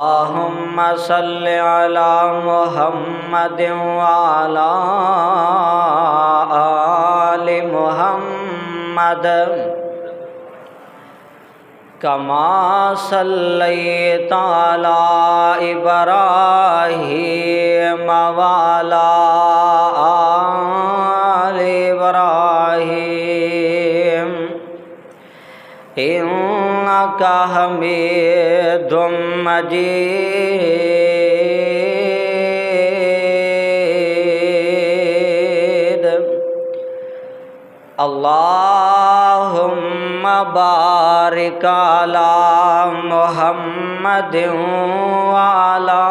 अल्लाहुम्मा सल्लि अला मुहम्मदिन व अला आलि मुहम्मद कमा सल्लैता अला इब्राहीम व अला आलि इब्राहीम इन्नका हमीदुम मजीद। अल्लाहुम्मा बारिक अला मुहम्मदिन व अला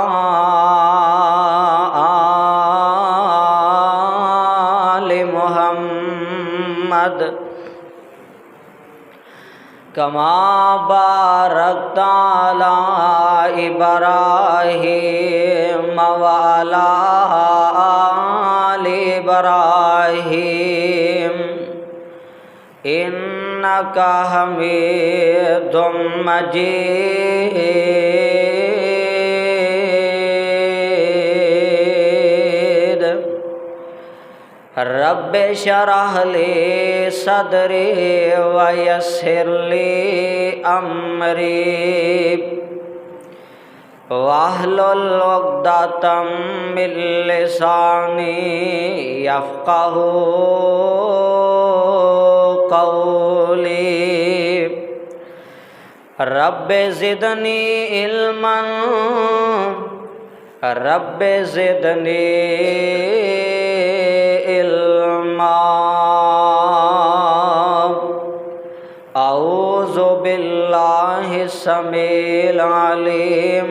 आलि मुहम्मद कमा बारकता अला इब्राहीम व अला आलि इब्राहीम इन्नका हमीदुम मजीद। रब्बे शरह ली सदरी व यस्सिर ली अमरी वाहलुल उक़दतम मिन लिसानी यफ़क़हू क़ौली। रब्बे ज़िदनी इल्मन रब्बे ज़िदनी इल्मा। औज़ु बिल्लाहि समील अलीम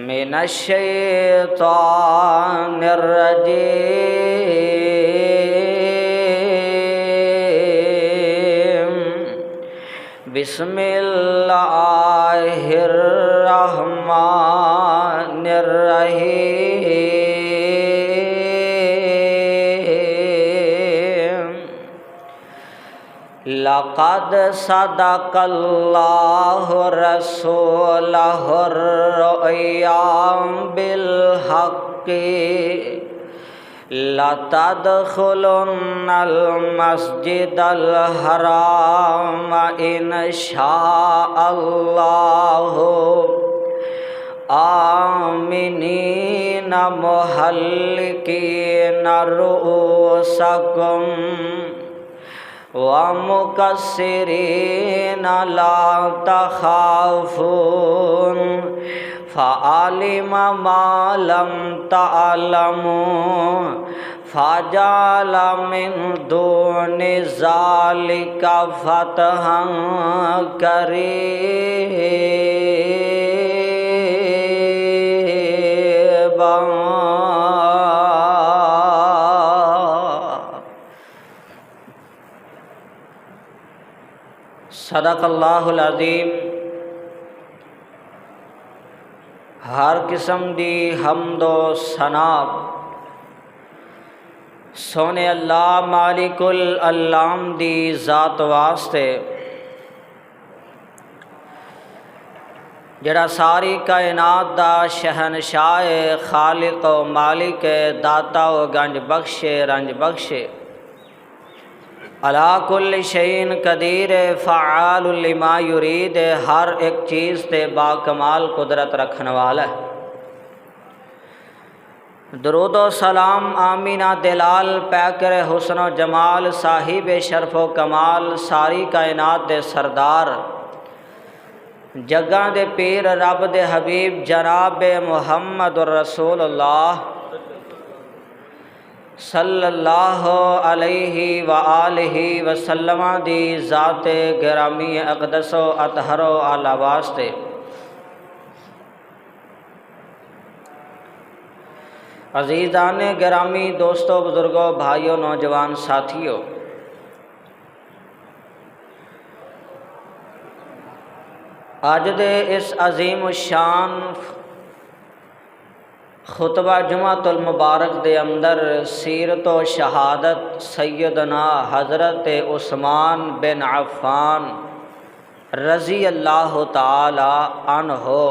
मिनश शैतानिर रजीम। बिस्मिल्लाहिर रहमानिर रहीम। लक़द सदक़ल्लाहु रसूलहुर रुया बिल हक़्क़ि लतदख़ुलुन्नल मस्जिदल हराम इंशाअल्लाहु आमिनीन मुहल्लिकीन रुऊसकुम व मुकस्सिरीन ला तख़ाफ़ून फ़अलिम मा लम तअलमू फ़जअल मिन दूनि ज़ालिका फ़तहन क़रीबा। सदक़ल्लाहुल अज़ीम। हर किस्म दी हम्दो सना सोने अल्लाह मालिकुल अल्लाम दी ज़ात वास्ते जड़ा सारी कायनात दा शहनशाह खालिक व मालिक दाता व गंज बख्शे रंज बख्शे अला कुल्ल शैइन कदीर फ़आल लिमा युरीद। हर एक चीज़ ते बाकमाल कुदरत रखने वाला है। दरूद व सलाम आमीना दिलाल पैकर हुस्न व जमाल साहिब शरफ़ व कमाल सारी कायनात दे सरदार जग्गां दे पीर रब दे हबीब जनाब मुहम्मद रसूलुल्लाह सल्लल्लाहु अलैहि व आलिहि वसल्लम दी ज़ाते गिरामी अक़दस व अतहर व आला वास्ते अज़ीज़ान गिरामी दोस्तों बुज़ुर्गों भाइयों नौजवान साथियों, अज दे इस अजीम शान खुतबा जुमातुल मुबारक दे अंदर सीरत व शहादत सैयदना हज़रत उस्मान बिन अफ़्फ़ान रज़ी अल्लाह ताला अन्हो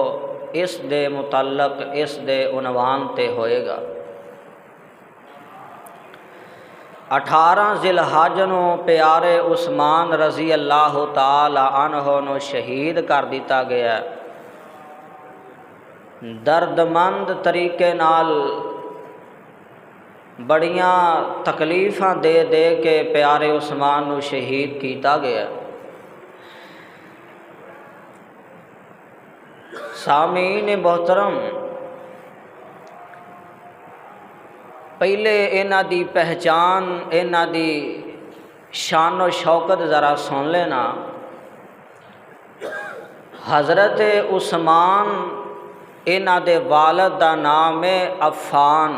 इस दे मुतल्लक इस दे उनवान ते होएगा। 18 जिलहज नूं प्यारे उस्मान रज़ी अल्लाह ताला अन्हो नूं शहीद कर दिता गया। दर्दमंद तरीके नाल बड़ियां तकलीफ़ां दे दे के प्यारे उस्मान नूं शहीद किया गया। सामीन मोहतरम, पहले इन्हां दी पहचान इन्हां दी शान व शौकत ज़रा सुन लेना। हज़रत उस्मान इन्हां दे वालिद दा नाम है अफ़ान।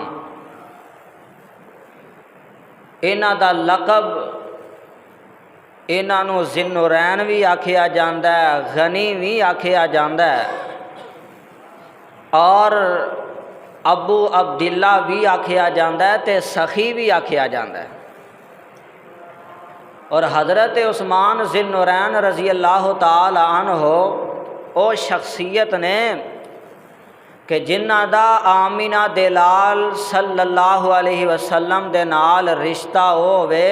इन्हां दा लक़ब इन्हां नूं ज़िन्नुरैन भी आखिया जांदा है, गनी भी आखिया जांदा है और अबू अब्दिल्ला भी आखिया जाता है तो सखी भी आखिया जाता है। और हज़रत उस्मान ज़िन्नुरैन रज़ी अल्लाह ताला अन्हो ओ शख्सियत ने कि जिन्हां दा आमिना दे लाल सल्लल्लाहु अलैहि वसल्लम दे नाल रिश्ता होवे।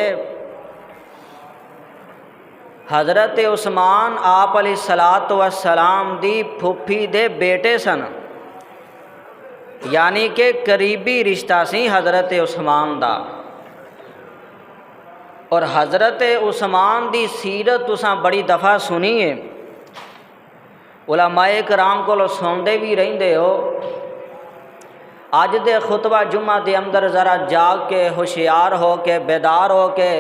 हज़रत उस्मान आप अलैहिस्सलातु वस्सलाम दी फुफी दे बेटे सन, यानी कि करीबी रिश्ता सी हज़रत उस्मान दा। और हज़रत उस्मान दी सीरत तुसां बड़ी दफ़ा सुनी है, उलमाए कराम को सुनते भी रहिंदे हो। अज दे खुतबा जुम्मा के अंदर ज़रा जाग के होशियार हो के बेदार हो के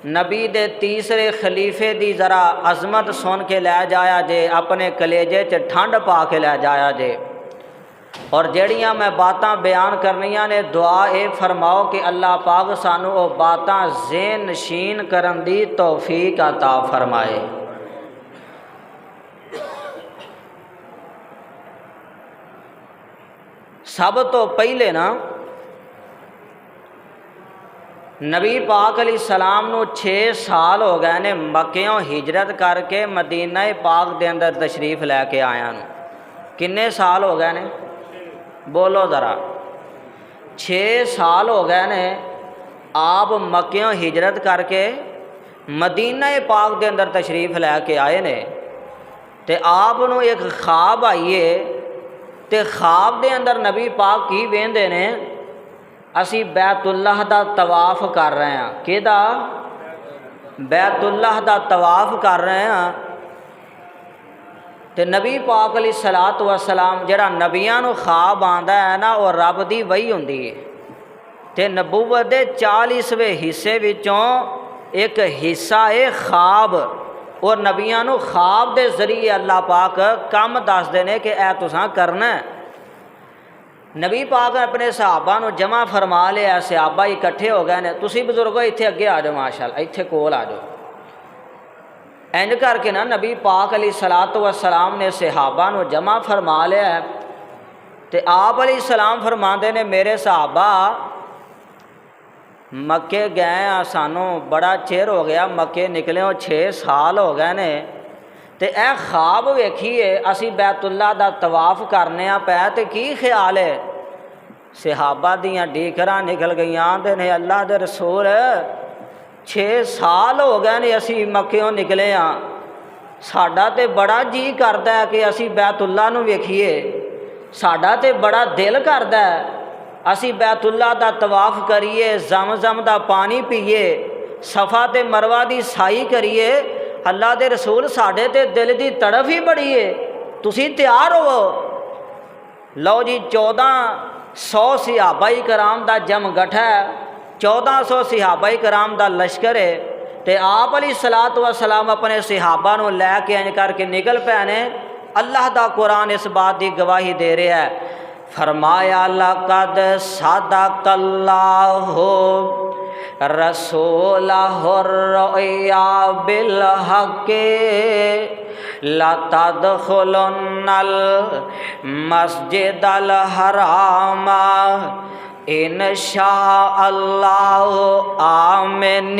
नबी दे तीसरे खलीफे दी ज़रा अजमत सुन के लै जाया जे, अपने कलेजे च ठंड पा के लै जाया जे। और जड़ियाँ मैं बातां बयान करनियां ने, दुआ ये फरमाओ कि अल्लाह पाक सानू वो बातां ज़ेन नशीन करन दी तौफीक अता फरमाए। सब तो पहले ना नबी पाक अलैहिस्सलाम नू 6 साल हो गए ने मक्कियों हिजरत करके मदीना पाक दे अंदर तशरीफ़ लैके आया नू। किन्ने साल हो गए ने बोलो ज़रा? 6 साल हो गए ने आप मक्कियों हिजरत करके मदीना पाक दे अंदर तशरीफ़ लैके आए ने। ते आप नू एक ख्वाब आइए ते ख्वाब दे अंदर नबी पाक की वेंदे ने, असी बैतुल्लाह दा तवाफ कर रहे हैं। किहदा? बैतुल्लाह दा तवाफ कर रहे हैं। ते नबी पाक अलैहिस्सलातु वस्सलाम जिहड़ा नबियां नूं ख्वाब आंदा है ना, वो रब दी वही हुंदी है। ते नबूवत दे 40वें हिस्से विचों एक हिस्सा है ख्वाब। और नबियां नूं ख्वाब दे जरिए अल्लाह पाक कम दसदे ने कि ऐ तुसां करना है। नबी पाक ने अपने सहाबा नूं जमा फरमा लिया, सहाबा इकट्ठे हो गए ने। तुसी बजुर्गो इत्थे अगे आ जाओ, माशाअल्लाह इत्थे कोल आ जाओ। इंज करके ना नबी पाक अलैहिस्सलातु वस्सलाम ने सहाबा नूं जमा फरमा लिया। ते आप अलैहिस्सलाम फरमाते ने, मेरे सहाबा मक्के गए आ, सानू बड़ा चिर हो गया मक्के निकले, 6 साल हो गए ने। ते ए ख्वाब वेखिए असी बैतुल्ला दा तवाफ करने पै ते की ख्याल है? सहाबा दियां डीकरां निकल गई। आंदे ने अल्लाह दे रसूल 6 साल हो गए ने असी मक्कियों निकले हाँ, साडा ते बड़ा जी करदा है कि असी बैतुल्ला नूं वेखीए, साडा ते बड़ा दिल करदा है असी बैतुल्ला दा तवाफ करिए, जम दा पानी पीए, सफ़ा ते मरवा दी साई करिए। अल्लाह दे रसूल साढ़े ते दिल की तड़फ ही बड़ी है, तुसी तैयार हो? लो जी 1400 सहाबाई कराम दा जमगठ है, 1400 सहाबाई कराम दा लश्कर है। ते आप अलैहिस्सलातु वस्सलाम अपने सहाबा नूं लैके इंज करके निकल पै ने। अल्लाह दा कुरान इस बात की गवाही दे रहा है, फरमाया लक़द सदक़ल्लाहु रसूलहु रुया बिल हक़्क़ि लतदख़ुलुन्नल मस्जिदल हराम इंशाअल्लाहु आमीन।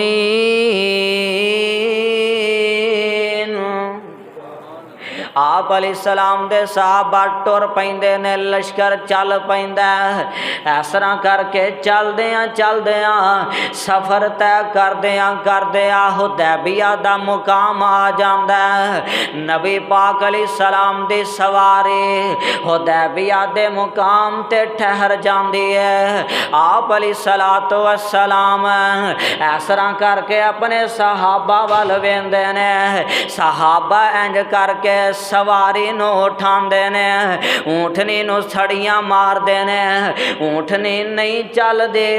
आप अलैहिस्सलाम दे सहाबा टुर पैंदे ने, लश्कर चल पैंदा। इस तरह करके चलदियां सफ़र तय करदियां हुदैबिया दा मुकाम आ जांदा। नबी पाक अलैहिस्सलाम दी सवारी हुदैबिया दे मुकाम ते ठहर जांदी है। आप अलैहिस्सलातु वस्सलाम इस तरह करके अपने सहाबा वाल वेंदे ने। सहाबा इंज करके सवारी नूं उठांदे ने, ऊँटनी नूं छड़ियां मारदे ने। ऊँटनी नहीं चलदी,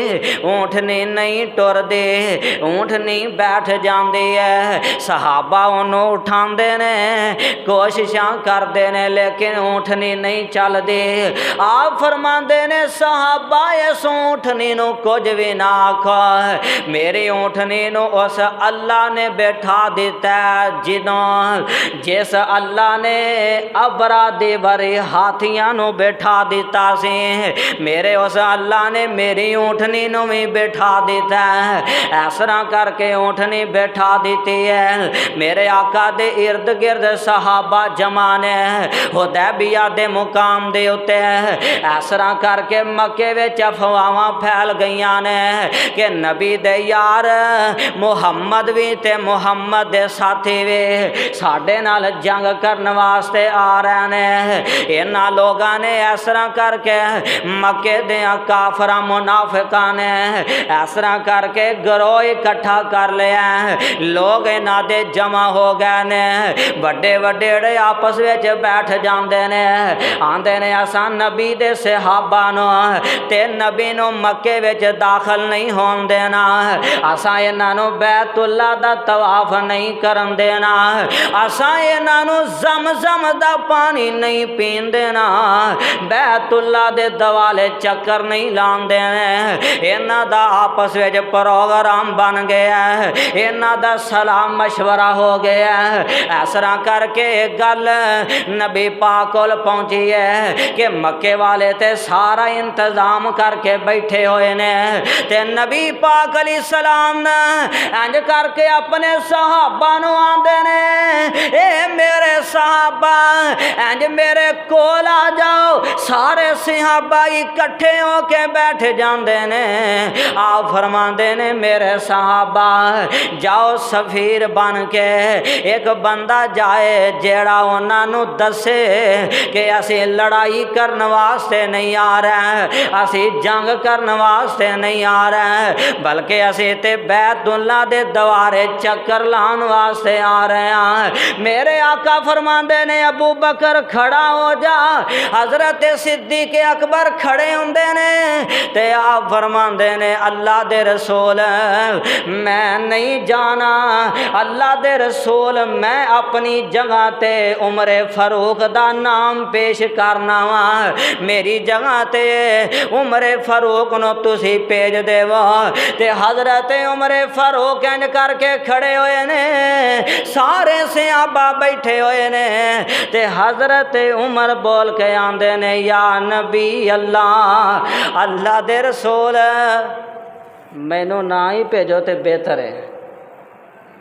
ऊँटनी नहीं टुरदी, ऊँटनी बैठ जाती है। सहाबा उन्होंने उठांदे ने, कोशिशां करते ने, लेकिन ऊँटनी नहीं चलती। आप फरमाते ने सहाबा इस ऊँटनी नूं कुछ भी ना आखो, मेरी ऊँटनी नूं उस अल्लाह ने बैठा दिता जिदों जिस अल्लाह ने अबरा दे भरे हाथियां नूं बैठा दिता सी, मेरे उस अल्लाह ने मेरी ऊँटनी नूं भी बैठा दिता है। इस तरह करके ऊँटनी बैठा दी है। मेरे आका दे इर्द गिर्द सहाबा जमा ने हुदैबिया दे मुकाम दे उत्ते। इस तरह करके मक्के विच अफवाहां फैल गईयां ने कि नबी दे यार मुहम्मद भी ते मुहम्मद दे साथी भी साडे नाल जंग करने वास्ते आ रहे ने। इन्हां लोगां ने इस तरह करके मक्के दे काफरा मुनाफिकां ने इस तरह करके गरोह इकट्ठा कर लिया। लोग इन्हां दे जमा हो गए ने, बड़े बड़े आपस विच बैठ जाते ने, आंदे ने असां नबी दे सहाबा नूं ते नबी नूं मक्के विच दाखल नहीं होण देना, असां इन्हां नूं बैतुल्ला दा तवाफ नहीं करन देना, असां इन्हां नूं ज़मज़म दा पानी नहीं पीन देना, बैतुल्ला दे दवाले चक्कर नहीं लान देने। इन्हां दा आपस विच प्रोग्राम बन गया, इन्हां दा सलाह मशवरा हो गया। इस तरह करके गल नबी पाक कोल पहुंची है कि मक्के वाले ते सारा इंतजाम करके बैठे हुए ने ते नबी पाक अलैहिस्सलाम ने इंज करके अपने सहाबा नूं आंदे ने, ए मेरे सहाबा इंज मेरे कोल आ जाओ। सारे सहाबा इकट्ठे होके बैठ जाते ने। आप फरमाते ने मेरे सहाबा जाओ सफीर बन के एक बंदा जाए जेड़ा उन्होंने दसे कि असी लड़ाई करने वास्ते नहीं आ रहे, असी जंग करने वास्ते नहीं आ रहे, बल्कि असी ते बैतुल्ला दे दवारे चक्कर लाने वास्ते आ रहे हैं। मेरे आका फरमाते ने अबू बकर खड़ा हो जा, हजरत सिद्दीक अकबर खड़े होंदे ने ते आप फरमाते ने अल्लाह दे रसूल मैं नहीं जाना, अल्लाह दे रसूल मैं अपनी जगह ते उमर फारूक दा नाम पेश करना वा, मेरी जगह ते उमर फारूक नो तुसी भेज देवो। ते हजरत उमर फारूक इंज करके खड़े हुए ने, सारे सहाबा बैठे हुए ने ते हजरत उमर बोल के आंदे ने या नबी अल्लाह, अल्लाह दे रसूल मैनू ना ही भेजो तो बेहतर है।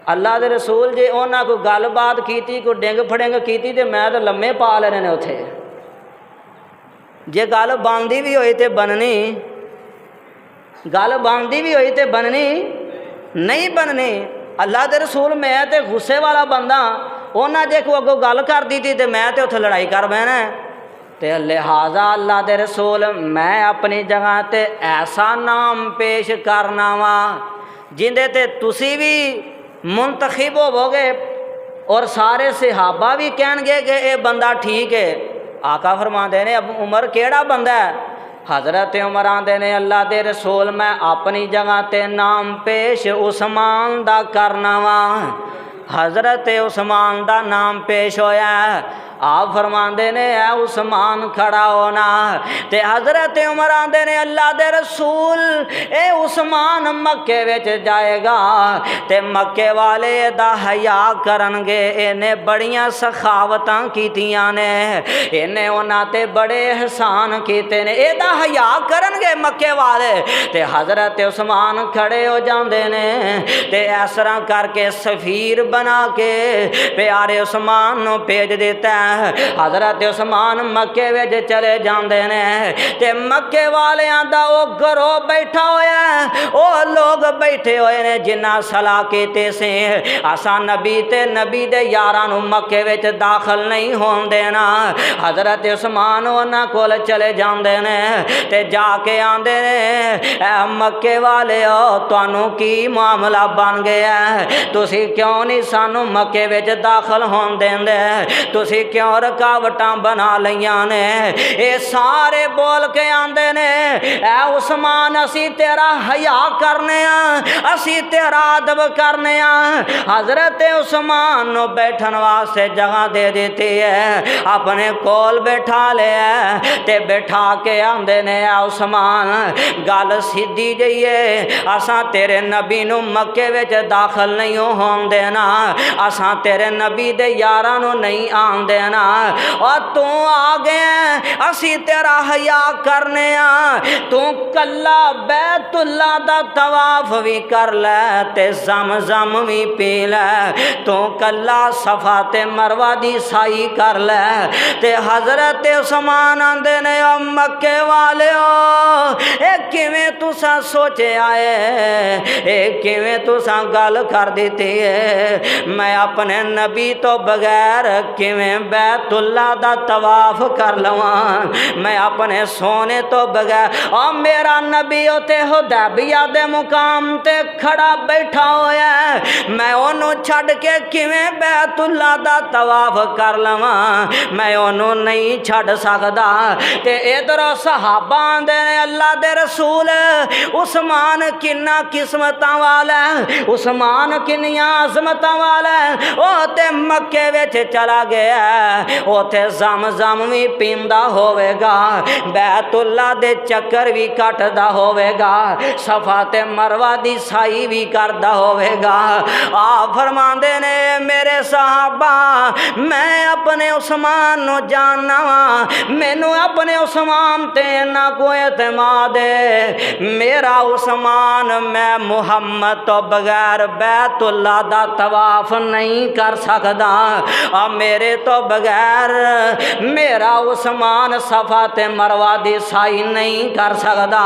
अल्लाह दे रसूल जे उन्हां कोई गल बात की, कोई डिंग फड़िंग की तो मैं तो लम्मे पा लेने ने उत्थे। जे गल बनती भी होई तो बननी, गल बनती भी होई तो बननी नहीं बननी। अल्लाह दे रसूल मैं तो गुस्से वाला बंदा, उन्हां जे कोई अगों गल कर दी थी तो मैं तो उत्थे लड़ाई कर बैना। ते लिहाजा अल्लाह दे रसूल मैं अपनी जगह ते ऐसा नाम पेश करना वा जिंदे ते तुसी भी मुंतखब होवोगे और सारे सहाबा भी कहणगे कि ये बंदा ठीक है। आका फरमाते ने अब उमर केड़ा बंदा है? हजरत उमर आंदे ने अल्लाह दे रसूल मैं अपनी जगह ते नाम पेश उस्मान दा करना वा। हजरत उस्मान दा नाम पेश होया। आप फरमाते ने है उस्मान खड़ा होना ते हजरत उमर आंदे ने अल्लाह दे रसूल ए उस्मान मक्के विच जाएगा ते मक्के वाले दा हया करनगे। इन्हें बड़ियां सखावतां कीतियां ने, इन्हें उन्हां ते बड़े एहसान कीते ने, एदा हया करनगे मक्के वाले। ते हजरत उस्मान खड़े हो जाते ने ते इस तरह करके सफीर बना के प्यारे उस्मान नूं भेज दिता। हज़रत उस्मान मक्के विच चले जाते ने ते मक्के वालियां दा ओ घरों बैठा होया ओ लोग बैठे हुए ने जिन्ना सलाह कीते से असा नबी ते नबी दे यारां नूं मक्के विच दाखल नहीं होण देना। हज़रत उस्मान उन्हां कोल चले जाते ने ते जाके आंदे ने ऐ मक्के वाले तुहानू की मामला बन गया तुसी क्यों नहीं सानू मक्के विच दाखल होण देंदे तुसी क्यों रुकावटां बना लईयां ने। ये सारे बोल के आंदे ने ऐ उस्मान असी तेरा हया करने असी तेरा अदब करने। हज़रत उस्मान नू बैठन वास्ते जगह दे देती है अपने कोल बैठा लिया ते बैठा के आंदे ने उस्मान गल सीधी जई है असा तेरे नबी नू मक्के विच दाखल नहीं होण देना असा तेरे नबी दे यारां नू नहीं आन देना और तू आ गया असी तेरा हया करने तू कला बैतुल्ला दा तवाफ भी कर लै ते ज़म भी पी लै तू कला सफा ते मरवा दी साई कर लै। ते हज़रत उस्मान आंदे ने मक्के वाले ए किवें तुसां सोचया है ए किवें तुसां गल कर दी है मैं अपने नबी तो बगैर किवें बैतुल्ला दा तवाफ कर लवां मैं अपने सोने तो बगैर और मेरा नबी उते हुदैबिया दे मुकाम ते खड़ा बैठा होया मैं ओनू छड़ के किवें बैतुल्ला दा तवाफ कर लवां मैं ओनू नहीं छड़ सकदा। ते इधर सहाबा आंदे ने अल्लाह दे रसूल उस्मान किन्ना किस्मतां वाला उस्मान किन्नियां अज़मतां वाला ओ ते मक्के विच चला गया उथे ज़म भी पींदा होवेगा बैतुल्ला दे चक्कर भी कटदा होवेगा सफा ते मरवा दी साई भी करदा होवेगा। आ फरमांदे ने मेरे सहाबा मैं अपने उस्मान नू जानना वा मैनू अपने उस्मान ते ना कोई एतमाद है मेरा उस्मान मैं मुहम्मद तो बगैर बैतुल्ला दा तवाफ नहीं कर सकदा और मेरे तो बगैर मेरा उस्मान सफा ते मरवा दी साई नहीं कर सकदा।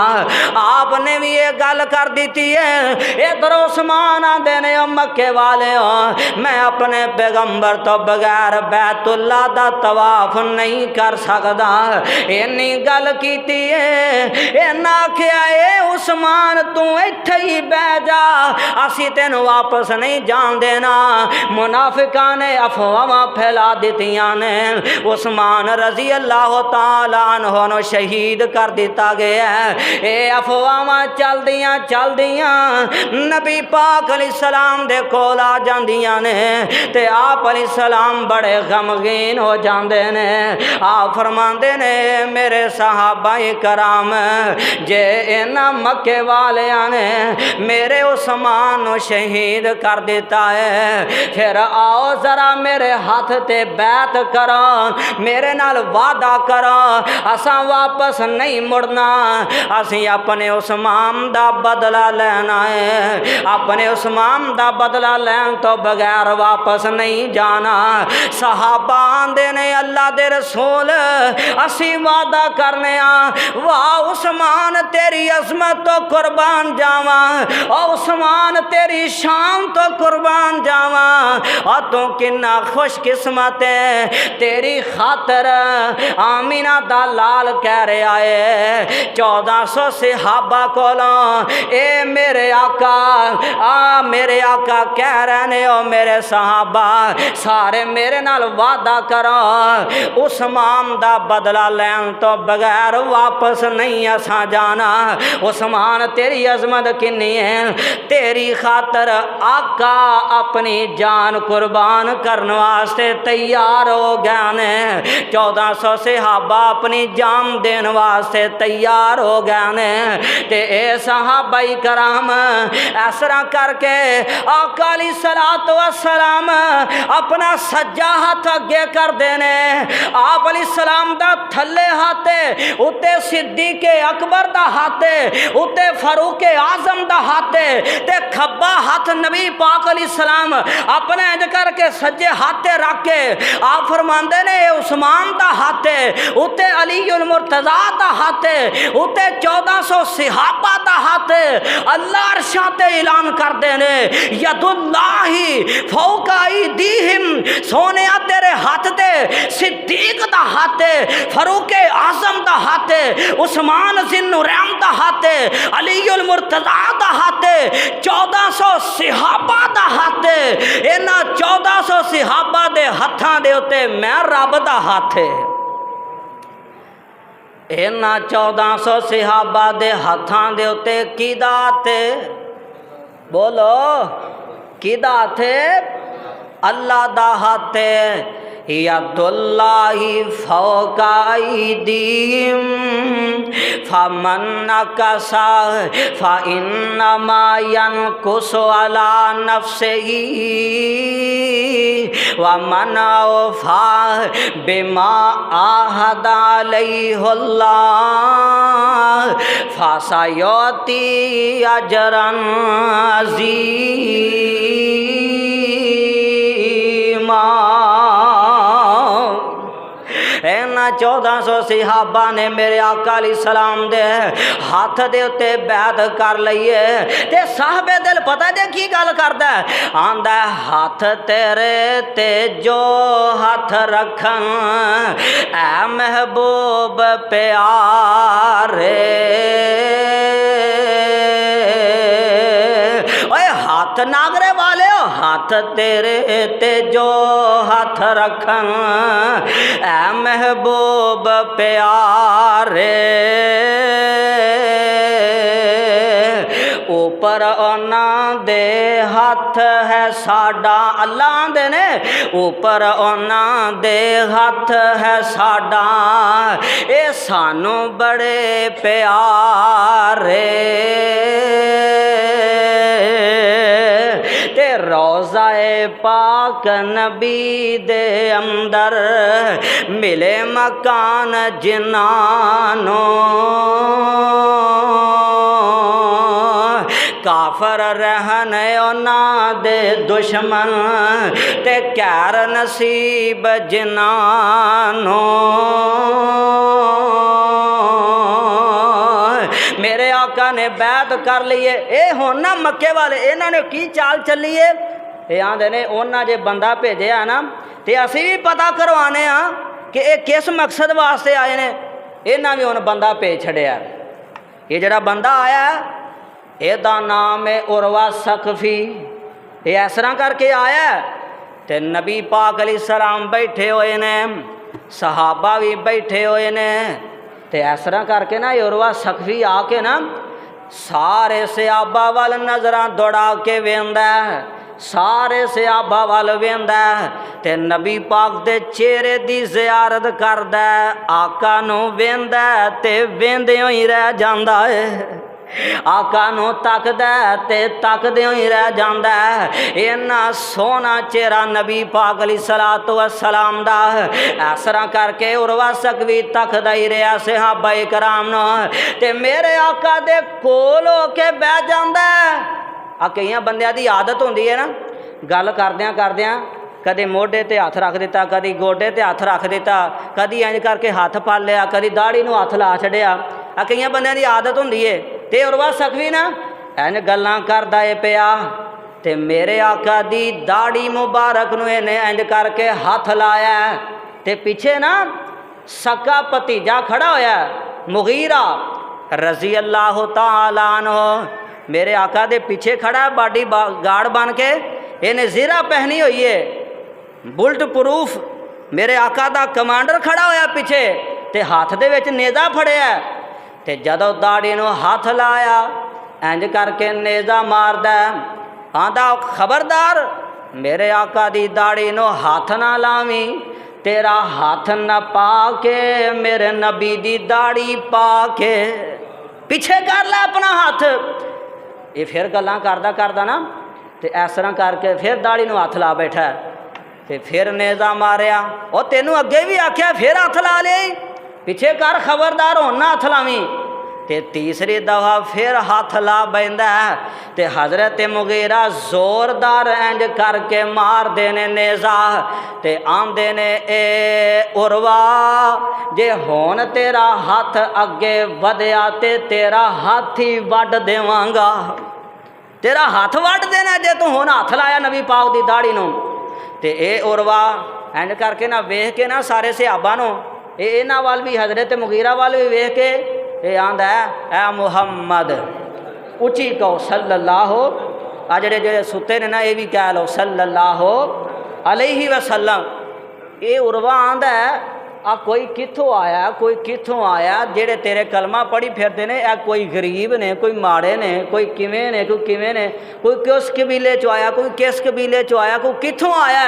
आपने भी ये गल कर दी है इधर उस्मान आंदे ने मक्के वाले मैं अपने पैगंबर तो बगैर बैतुल्ला दा तवाफ नहीं कर सकदा। इन्नी गल कीती है इन्ना आख्या ए उस्मान तू इत्थे ही बह जा असी तेन वापस नहीं जान देना। मुनाफिकां ने अफवाहां फैला दित्तियां ने उस्मान रजी अल्लाह तआला अन्हु नूं शहीद कर दिता गया है। ये अफवाहां चलदियां चलदियां नबी पाक अलैहिस्सलाम दे कोल आ जांदियां ने ते आप अलैहिस्सलाम बड़े गमगीन हो जांदे ने। आप फरमांदे ने मेरे सहाबा कराम जे इन्हां मक्के वालियां ने मेरे उस्मान नूं शहीद कर दिता है फिर आओ जरा मेरे हाथ ते बैत करो मेरे नाल वादा करो असां वापस नहीं मुड़ना असीं अपने उस्मान दा बदला लेना है अपने उस्मान दा बदला लैन तो बगैर वापस नहीं जाना। सहाबा आंदे ने अल्लाह दे रसूल असीं वादा करने वाह उस्मान तेरी अज़मत तो कुर्बान जावा और उस्मान तेरी शान तो कुर्बान जावा और तू किन्ना खुशकिस्मत है तेरी खातर आमीना दा लाल कह रहा है 1400 सहाबा कोलों ए मेरे आका कह रहे ने ओ मेरे सहाबा सारे मेरे नाल वादा करो उस्मान दा बदला लैन तो बगैर वापस नहीं असा जाना। उस्मान तेरी अजमत किन्नी है तेरी खातर आका अपनी जान कुर्बान करने वास्ते तैयार हो गए ने 1400 सहाबा अपनी जान देने वास्ते तैयार हो गए ने। ते ए सहाबाई कराम इस तरह करके आका अलैहिस्सलातु वस्सलाम अपना सज्जा हाथ अगे कर देने आप अलैहिस्सलाम दा थले हाथे उत्ते सिद्दीक अकबर दा हाथे उत्ते फारूक आजम दा हाथे ते खब्बा हाथ नबी पाक अलैहिस्सलाम अपने इंज करके सज्जे हाथे रख के आप फरमाते ने उस्मान का हाथ है, उत्ते अलीउल मुर्तज़ा का हाथ है, उत्ते 1400 सहाबा का हाथ है। अल्लाह अर्शां ते ऐलान करते ने यदुल्लाही फौका ऐदीहिम, सोने तेरे हाथ ते सिद्दीक दा हाथ है, फरूक आजम दा हाथ है, उस्मान ज़िन्नुरैन दा हाथ है, अलीउल मुर्तज़ा दा हाथ है, 1400 सहाबा दा हाथ है। इन्हां 1400 सहाबा दे हत्थां दे उत्ते मैं रब दा हाथ है। इन्हां 1400 सहाबा दे हत्थां दे उत्ते किदा हाथ है? बोलो किदा हाथ है? अल्लाह दा हाथ है। यदुल्लाहि फौका ऐदीहिम फमन नकसा फइन्नमा यनकुसु अला नफ्सिही वमन औफा बिमा आहदा अलैहुल्लाह फसयुती अजरन अज़ीमा। 1400 सहाबा ने मेरे आका अलैहिस्सलाम दे हाथ दे उत्ते बैत कर लईए ते साहबे दिल पता दे की गल करदा आंदा हाथ तेरे ते जो हाथ रखन ऐ महबूब प्यारे। ओए हाथ नागरे वाले हो, हाथ तेरे ते जो हाथ रखन ऐ महबूब प्यारे। ऊपर उन्हां दे हथ है साडा, अल्लाह आंदे ने ऊपर उन्हां दे हथ है साडा, ए सानू बड़े प्यारे। ते रोज़ाए पाक नबी दे अंदर मिले मकान जिनानो, काफर रहन उन्हां दे दुश्मन ते कैर नसीब जिनानो। मेरे आका ने बैत कर लिए। ए हुण ना मक्के वाले इन्हां ने की चाल चली है, ये आंदे ने उन्हां जे बंदा भेजिया ना ते असीं भी पता करवाने आ कि ये किस मकसद वास्ते आए ने। इन्हां भी हुण बंदा भेज छड़िया। ये जिहड़ा बंदा आया ਇਹਦਾ नाम है उरवा सकफी। ये इस तरह करके आया ते नबी पाक अलैहिस्सलाम बैठे हुए ने, सहाबा भी बैठे हुए ने, ते इस तरह करके ना उरवा सकफी आके ना सारे सहाबा वाल नज़रां दौड़ा के वेंदा, सारे सहाबा वाल वेंदा ते नबी पाक दे चेहरे दी ज़ियारत करदा, आका नूं वेंदा ते वेंदियों ही रह जांदा है। आका नूं तकदा ते तकदे ही रह जांदा है। इन्ना सोहना चेहरा नबी पाक अलैहिस्सलातु वस्सलाम दा। इस तरह करके उरवा सकवी तकदा ही रहा सहाबा कराम नूं ते मेरे आका दे कोल होके बह जांदा है। आ कई बंदियां दी आदत हुंदी है ना, गल करदियां करदियां कदे मोढे ते हथ रख दिता, कदी गोडे ते हथ रख दिता, कदी इंज करके हथ पाल लिया, कदी दाढ़ी नूं हथ ला छड़िया। आ कई बंदियां दी आदत हुंदी है। ते उरवा सकवी ना इंज गल्लां करदा है पिया ते मेरे आका दी दाढ़ी मुबारक नूं इहने इंज करके हथ लाया ते पिछे ना सक्का भतीजा खड़ा होया मुगीरा रजी अल्लाह तआला अन्हु मेरे आका दे पीछे खड़ा, बाडी गार्ड बन के, इन्हें जीरा पहनी हुई है, बुलट प्रूफ। मेरे आका दा कमांडर खड़ा होया पीछे ते हाथ दे विच नेजा फड़िया ते जदों दाड़ी नूं हाथ लाया इंज करके नेजा मारदा, आंदा खबरदार मेरे आका दी दाड़ी नूं हाथ ना लावी, तेरा हाथ न पा के मेरे नबी दी दाड़ी पा के पीछे कर लै अपना हाथ। ये फिर गल्लां करदा करदा ना ते इस तरह करके फिर दाड़ी नूं हथ ला बैठा ते फिर नेजा मारिया। और तेनू अगे भी आख्या फिर हथ ला ले, पीछे कर खबरदार होना हथ लावी। तो ते तीसरी दफ़ा फिर हाथ ला बैंदा ते हज़रत मुगीरा जोरदार इंज करके मार देने नेज़ा ते आंदे ने ए उरवा जे हुण तेरा हाथ अगे वधिया ते तेरा हाथ ही वड देवांगा, तेरा हाथ वड देना जे तू हुण हाथ लाया नबी पाक दी दाढ़ी नूं। ते ए उरवा इंज करके ना वेख के ना सारे सहाबा नूं इन्हां वाल भी हज़रत मुगीरा वाल भी वेख के ये आंदा है मुहम्मद उची कहो सल्लल्लाहु, आ जेड़े सुते ने ना ये भी कह लो सल्लल्लाहु अलैहि वसल्लम। ये उरवा आंदा है आ कोई कित्थों आया, कोई कित्थों आया जेड़े तेरे कलमा पढ़ी फिरदे ने, आ कोई गरीब ने, कोई माड़े ने, कोई किवें ने, कोई किवें ने, कोई किस कबीले चो आया, कोई किस कबीले चो आया, कोई कित्थों आया,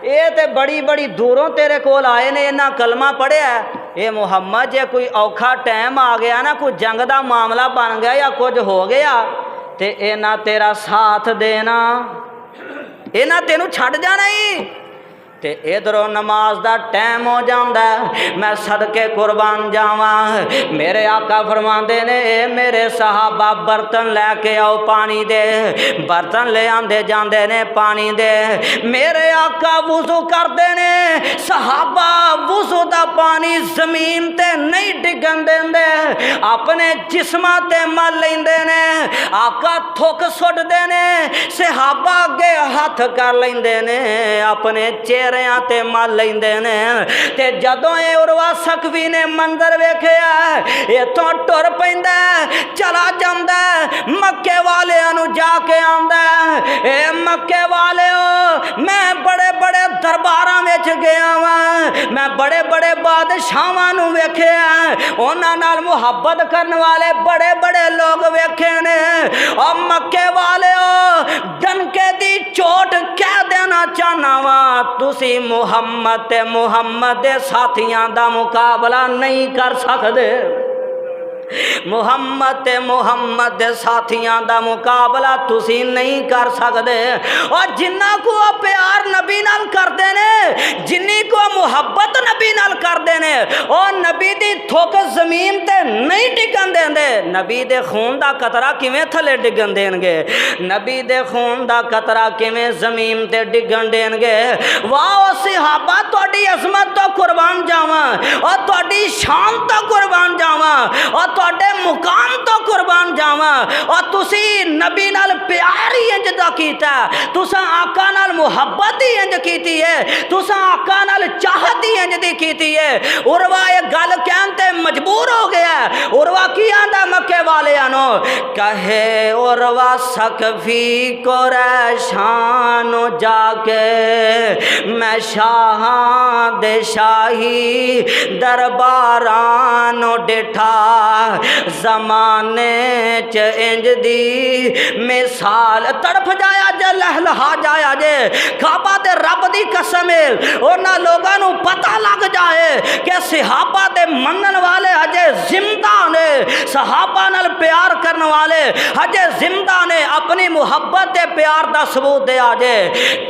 ये तो बड़ी बड़ी दूरों तेरे कोल आए ने, इन्ना कलमा पढ़िया। ये मुहम्मद जे कोई औखा टाइम आ गया ना, कोई जंग का मामला बन गया या कुछ हो गया तो इन्ना तेरा साथ देना, इन्ना तेनू छड़ जाना ही। ते इधरों नमाज दा टाइम हो जाता है, मैं सदके कुर्बान जावा। मेरे आका फरमाते ने ए मेरे सहाबा बर्तन लैके आओ पानी दे, बर्तन ले आंदे जाते ने पानी दे। मेरे आका वुजू करते ने, सहाबा वुजू दा पानी जमीन ते नहीं डिगन देंदे, अपने जिस्मां ते मल लेंदे ने। आका थुक सुटदे ने, सहाबा अगे हथ कर लेंदे ने, अपने चेहरे ते मल लेंदे ने। ते जदों ये उरवा सकवी ने मंजर वेखिया, इथों टुर पैंदा चला जांदा मक्के वालियां नूं जाके आंदा ए मक्के वालिओ मैं बड़े बड़े दरबारां विच गया वां, मैं बड़े बड़े बादशाहां नूं वेखिया, उन्हां नाल मुहब्बत करन वाले बड़े बड़े लोग वेखे ने। और मक्के वालिओ डनके दी चोट कह देना चाहना वां, तुसी मुहम्मद ते मुहम्मद दे साथियां दा मुकाबला नहीं कर सकदे, मुहम्मद ते मुहम्मद दे साथियां दा मुकाबला तुसी नहीं कर सकदे। और जिन्ना को प्यार नबी नाल करदे ने, जिन्नी को मुहब्बत नबी नाल करदे ने, और नबी दी थुक जमीन ते नहीं डिगन देंदे। नबी दे खून दा कतरा किवें थले डिगन देणगे, नबी दे खून दा कतरा किवें जमीन ते डिगन देणगे। वाह सहाबा तुहाडी अजमत तो कुर्बान जावां, और तुहाडी शान तो कुर्बान जावां, और तुहाडे मुकाम तो कुर्बान जावां। और तुसी नबी नाल प्यार ही इंज दा कीता, तुसां आका नाल मुहब्बत ही इंज कीती है, तुसां आका नाल चाहत ही इंज दी कीती है। उरवा ये गल कहन ते मजबूर हो गया। उरवा की आंदा मक्के वालियां नूं, कहे उरवा सकफी कुरैशां जाके मैं शाहां दे शाही दरबारां नूं डिठा, जमाने च इंज दी मिसाल तड़फ जाया जे लहलहा जाया जे। काबा दे रब दी कसम है, उन्हां लोगां नूं पता लग जाए कि सहाबा दे मनन वाले अजे जिंदा ने, सहाबा नाल प्यार करने वाले अजे जिंदा ने, अपनी मुहब्बत दे प्यार दा सबूत दे आजे।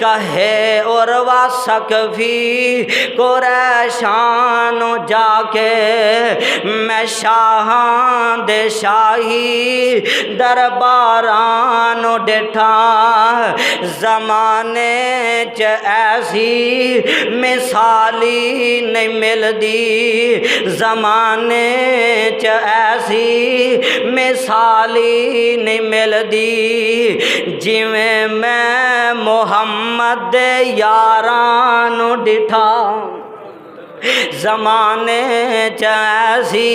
कहे उरवा सकफी कुरैशां नूं जाके मैं शाहां दे शाही दरबारां नूं डिठा, जमाने च ऐसी मिसाली नहीं मिलदी, जमाने च ऐसी मिसाली नहीं मिलदी, जिवें मैं मुहम्मद दे यारां नूं डिठा, जमाने च ऐसी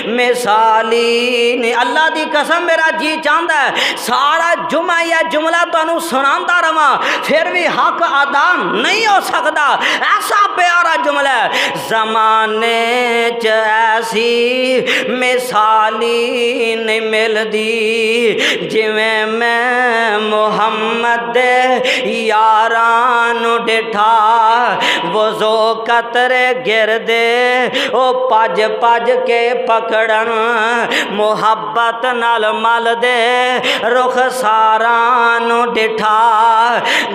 मिसाली ने। अल्लाह दी कसम मेरा जी चाहता है सारा जुमा या जुमला तुहानू सुनाता रहा फिर भी हक अदा नहीं हो सकता, ऐसा प्यारा जुमला है। जमाने च ऐसी मिसाली नहीं मिलदी, जिवें मैं मुहम्मद दे यारां नूं डिठा, वो जो कतरे गिरदे ओ भज भज के पकड़न मुहब्बत नाल मल दे रुख सारा नू डिठा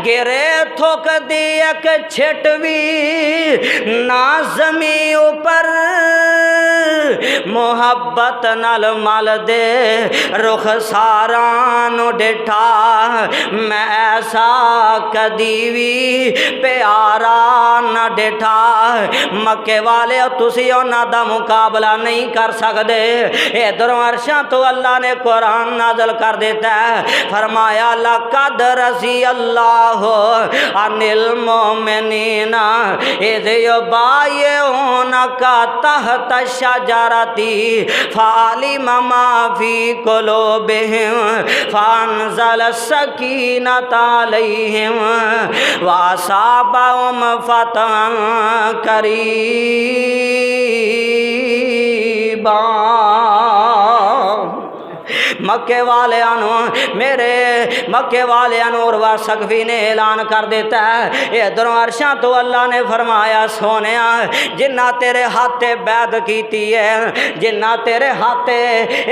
गिरे थुक दी एक छिट भी ना जमी ऊपर मुहब्बत नाल मल दे रुख सारा नू डिठा मैं ऐसा कदी भी प्यारा न डिठा मक्के वाले तुसी उन्हां दा मुकाबला नहीं कर सकदे। इधरों अर्शां तो अल्लाह ने कुरान नाज़िल कर दिता है, फरमाया लक़द रज़ी अल्लाह अनिल मोमिनीना इज़ युबायिऊनका तहत शजरती फ़अलिमा मा फ़ी क़ुलूबिहिम फ़अनज़ल सकीनता अलैहिम वअसाबहुम फ़तहन करीबा। मक्के वाले मेरे मक्के वाले उर्वा सकफी ने ऐलान कर देता है, इधरों अर्शां तो अल्लाह ने फरमाया सोने जिन्ना तेरे हाथे बैद की है, जिन्ना तेरे हाथे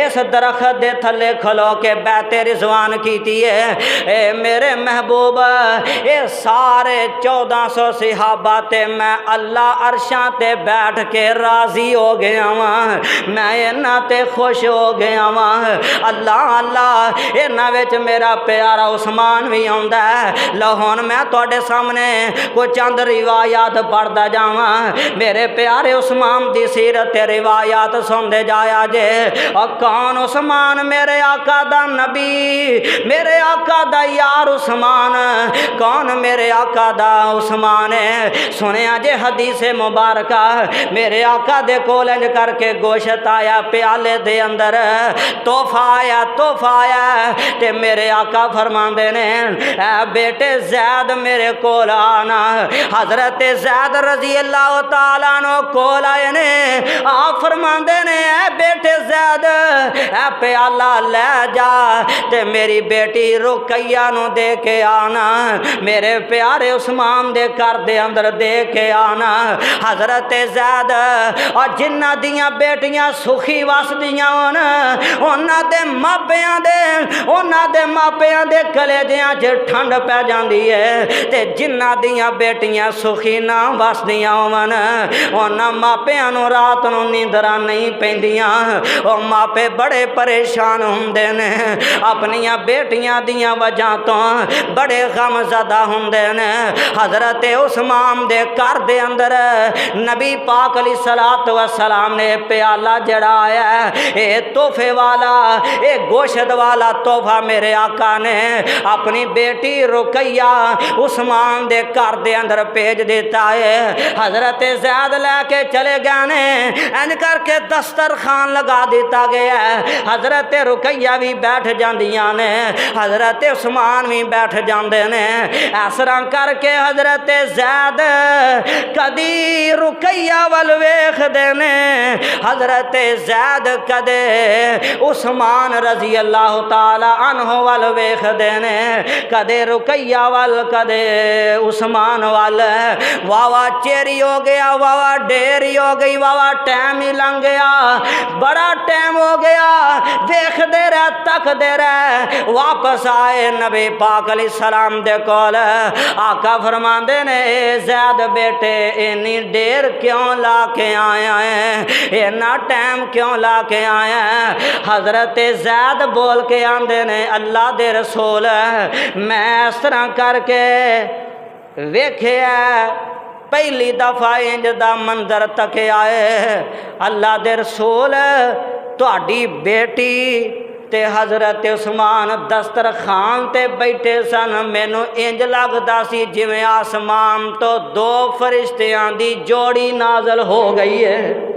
इस दरख्त दे थले खलो के बैते रिजवान की है, ए मेरे महबूब ये सारे 1400 सहाबा ते मैं अल्लाह अर्शां ते बैठ के राजी हो गया वां, मैं इन्हां ते खुश हो गया वां। अल्लाह अल्लाह इन्हां विच मेरा प्यारा उस्मान भी आउंदा है। लो हुण मैं तुहाडे सामने कुछ चंद रिवायात पढ़दा जावां। मेरे प्यारे उस्मान दी सीरत ते रिवायात सुनदे जाया जे। और कौन उस्मान? मेरे आका दा नबी, मेरे आका दा यार उस्मान। कौन? मेरे आका दा उस्मान है। सुनिया जे हदीस मुबारका, मेरे आका दे कोल इंज करके गोश्त आया प्याले दे अंदर, तोहफा आया ते मेरे आका फरमांदे ने ऐ बेटे ज़ैद मेरे कोल आना। हज़रत ज़ैद रज़ी अल्लाह तआला अन्हु कोल आए ने, आप फरमांदे ने ऐ बेटे ज़ैद ऐ प्याला लै जा ते मेरी बेटी रुकैया नू दे के आना, मेरे प्यारे उस्मान दे घर दे अंदर दे के आना। हज़रत ज़ैद और जिन्ना दियां बेटियां सुखी वसदियां होन उन्हां दे मापियां दे कलेजियां च ठंड पै जाती है, ते जिन्ना दियां बेटियां सुखी ना वसदियां होवन उन्हां मापियां नू रात नू नींदरां नहीं पैंदियां। ओ मापे बड़े परेशान हुंदे ने, अपनियां बेटियां दियां वजह तो बड़े गमज़दा हुंदे ने। हज़रत उस्मान दे घर दे अंदर नबी पाक अलैहिस्सलातु वस्सलाम ने प्याला जड़ा आया ये तोहफे वाला, ये गोश्त वाला तोहफा मेरे आका ने अपनी बेटी रुकैया उस्मान दे घर दे अंदर भेज देता है। हज़रत ज़ैद लैके चले गए ने, इंज करके दस्तरखान लगा दिता गया है। हज़रत रुकैया भी बैठ जांदियां ने, हज़रत उस्मान भी बैठ जाते ने। इस तरह करके हज़रत ज़ैद कदी रुकैया वल वेखदे ने, हज़रत ज़ैद कदे उस्मान रज़ी अल्लाह ताला अन्हु वल वेखदे ने, कदे रुकैया वल कदे उस्मान वल। वावा चेरी हो गया, वावा डेरी हो गई, वावा टाइम ही लंघ गया, बड़ा टाइम हो गया। देखते रह तकते रह, वापस आए नबी पाक अलैहिस्सलाम दे कोल। आका फरमांदे ने ज़ैद बेटे इन्नी देर क्यों ला के आया है, इन्ना टाइम क्यों ला के आया है? हज़रत ज़ैद बोल के आंदे ने अल्लाह दे रसूल मैं इस तरह करके वेख्या पहली दफ़ा इंज दा मंजर तके आए। अल्लाह दे रसूल तुहाडी बेटी ते हज़रत उस्मान दस्तरखान ते बैठे सन, मैनू इंज लगदा सी जिवें आसमान तो दो फरिश्तियां दी जोड़ी नाज़िल हो गई है।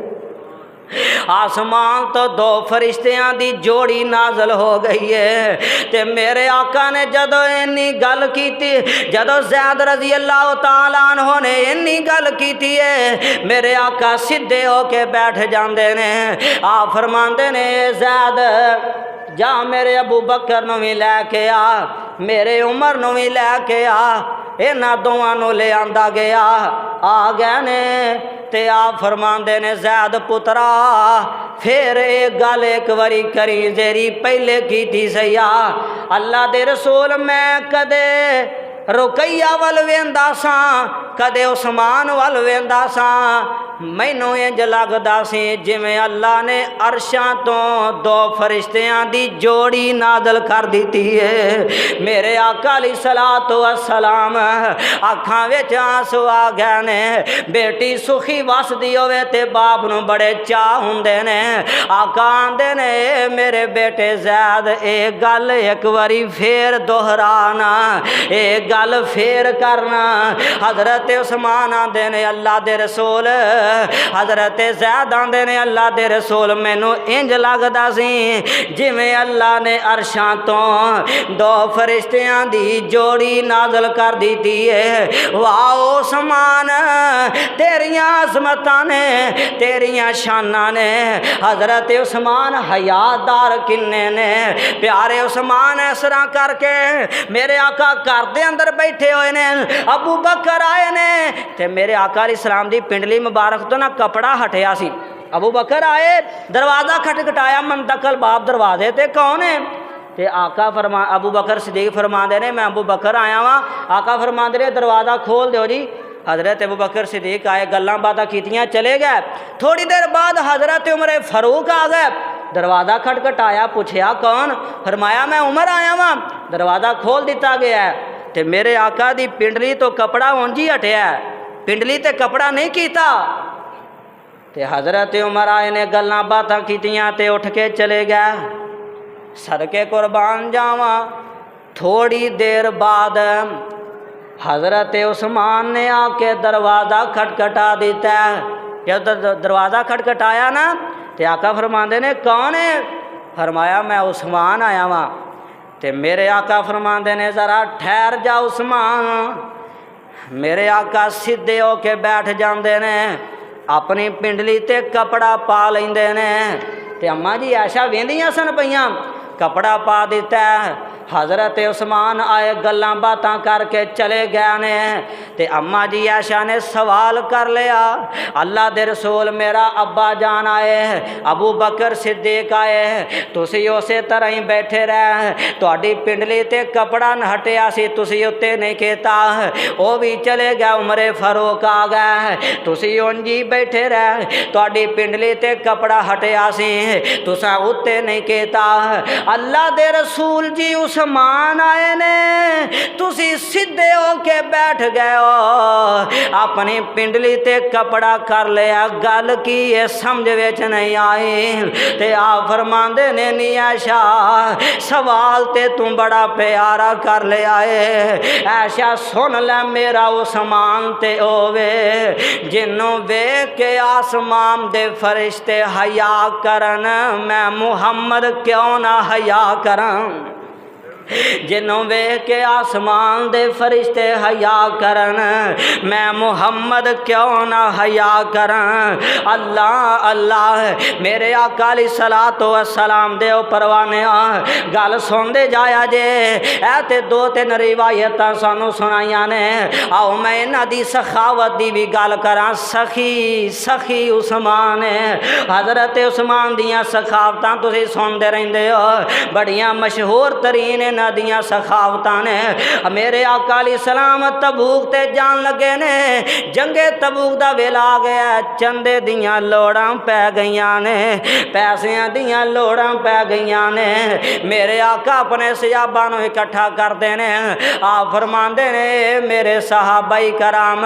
आसमान तो दो फरिश्तियां दी जोड़ी नाज़िल हो गई है। ते मेरे आका ने जदों इन्नी गल कीती, जदों ज़ैद रज़ी अल्लाह तआला अन्हु ने इन्नी गल कीती है, मेरे आका सीधे होके बैठ जाते ने। आप फरमाते ने ज़ैद जा मेरे अबू बकर नूं भी लैके आ। मेरे उमर नूं भी लैके आ। इन्हां दोवां नूं ले आंदा गया, आ गए ने ते आप फरमांदे ने ज़ैद पुत्रा फिर एक गल एक बारी करी जेरी पहले की थी सैया। अल्लाह दे रसूल मैं कदे रुकैया वल वेंदा सां, कदे उस्मान वल वेंदा सां, मैनू इंज लगदा सी जिवें अल्लाह ने अरशां तो दो फरिश्तियां दी जोड़ी नादल कर दी है। मेरे आका अलैहि सलातो वस्सलाम अखां विच आंसू आ गए ने। बेटी सुखी वसदी होवे ते बाप नूं बड़े चाह हुंदे ने। आका आंदे ने मेरे बेटे ज़ैद ये गल एक बारी फिर दोहराना, ये गल फिर करना। हज़रत उस्मान आंदे ने अल्लाह दे रसूल, हज़रत ज़ैद आंदे ने अल्लाह दे रसूल मैनू इंज लगदा सी जिवें अल्लाह ने अरशां तो दो फरिश्तियां दी जोड़ी नाज़ल कर दी है। वाह उस्मान तेरियां अज़मतां ने, तेरियां शानां ने। हज़रत उस्मान हयादार किन्ने ने प्यारे उस्मान। इस तरह करके मेरे आका घर दे अंदर बैठे हुए ने, अबू बकर आए ने ते मेरे आका अलैहिस्सलाम दी पिंडली मुबारक तो ना कपड़ा हटिया सी। अबू बकर आए, दरवाज़ा खटखटाया, मंतकल बाप दरवाजे ते कौन है? ते आका फरमा अबू बकर सिद्दीक फरमाते ने मैं अबू बकर आया वहाँ। आका फरमाते ने दरवाज़ा खोल दो जी। हज़रत अबू बकर सिद्दीक आए, गल्लां बातां कीतियां, चले गए। थोड़ी देर बाद हज़रत उमर फारूक आ गए। दरवाज़ा खटखटाया, पूछया कौन? फरमाया मैं उमर आया वहाँ। दरवाज़ा खोल दिता गया है ते मेरे आका दी पिंडली तो कपड़ा उंज ही हटिया, पिंडली ते कपड़ा नहीं कीता। ते हज़रत उमर आए ने गल्लां बातां कीतियां ते उठ के चले गए। सदके कुर्बान जावा। थोड़ी देर बाद हज़रत उस्मान ने आके दरवाज़ा खटखटा दिता। जब दरवाज़ा खटखटाया ना ते आका फरमाते ने कौन है? फरमाया मैं उस्मान आया वहाँ। ते मेरे आका फरमाते ने ज़रा ठहर जा उस्मान। मेरे आका सीधे होके बैठ जाते ने, अपनी पिंडली ते कपड़ा पा लेंदे ने। ते अम्मा जी ऐशा वेंदियां सन पईयां, कपड़ा पा दिता। हज़रत उस्मान आए, गल्लां बातां करके चले गए ने। ते अम्मा जी ऐशा ने सवाल कर लिया, अल्लाह दे रसूल मेरा अब्बा जान आए, अबू बकर सिद्दीक आए, तुसी उस तरह ही बैठे रहे, तुहाडी पिंडली ते कपड़ा न हटिया सी, तुसी उत्ते नहीं कीता। वो भी चले गए, उमरे फारूक आ गए, तुसी उंज ही बैठे रहे, तुहाडी पिंडली ते कपड़ा हटिया सी, तुसा उत्ते नहीं कीता। अल्लाह दे रसूल जी उस्मान आए ने, तुसी सीधे होके बैठ गए हो, अपनी पिंडली ते कपड़ा कर लिया, गल की ये समझ विच नहीं आई। ते आप फरमांदे ने नी ऐशा सवाल ते तू बड़ा प्यारा कर लिया है। ऐशा सुन ले मेरा उस्मान ते होवे जिन्नों वेख के आसमान दे फरिश्ते हया करन, मैं मुहम्मद क्यों ना हया करन। जिन्हों वेख के आसमान दे फरिश्ते हया करन, मैं मुहम्मद क्यों ना हया करन। अल्लाह अल्लाह मेरे आका अलैहिस्सलातो वस्सलाम दे परवाने गल सुनते जाया जे। ऐ ते दो तीन रिवायतां सानू सुनाइयां ने, आओ मैं इन्हां दी सखावत दी भी गल करां। सखी सखी उस्मान हज़रत उस्मान दियां सखावतां तुसीं सुनते रहिंदे हो, बड़ियां मशहूर तरीन दियां सखावतां ने। मेरे आका अलैहिस्सलाम तबूक ते जान लगे ने, जंगे तबूक दा वेला आ गया, चंदे दियां लोड़ां पै गईयां ने, पैसियां दियां लोड़ां पै गईयां ने। मेरे आका अपने सहाबा नूं इकट्ठा करदे ने, आप फरमांदे ने मेरे सहाबाई कराम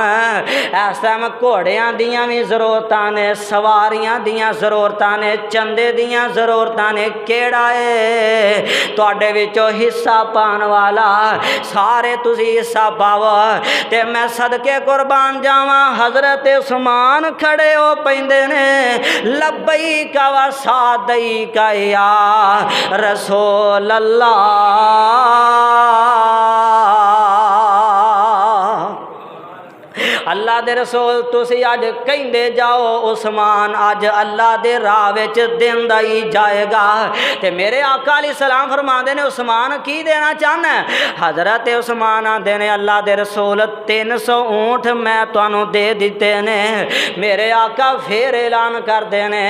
इस टाइम घोड़ियां दियां भी जरूरतां ने, सवारियां दियां जरूरतां ने, चंदे दियां जरूरतां ने, केड़ा है तुहाडे विचों हिस्सा पान वाला? सारे तुसी हिस्सा पावो ते मैं सदके कुर्बान जावा। हज़रत उस्मान खड़े हो पैंदे ने, लब्बैक व सादैक या रसूल अल्लाह। अल्लाह दे रसूल तुसी अज कहंदे जाओ उस्मान अज अल्लाह दे राह विच देंदा ही जाएगा। ते मेरे आका अलैहि सलाम फरमांदे ने उस्मान की देना चाहना? हज़रत उस्मान आंदे ने अल्लाह दे रसूल 300 ऊँट मैं तुहानू दे दिते ने। मेरे आका फिर ऐलान करदे ने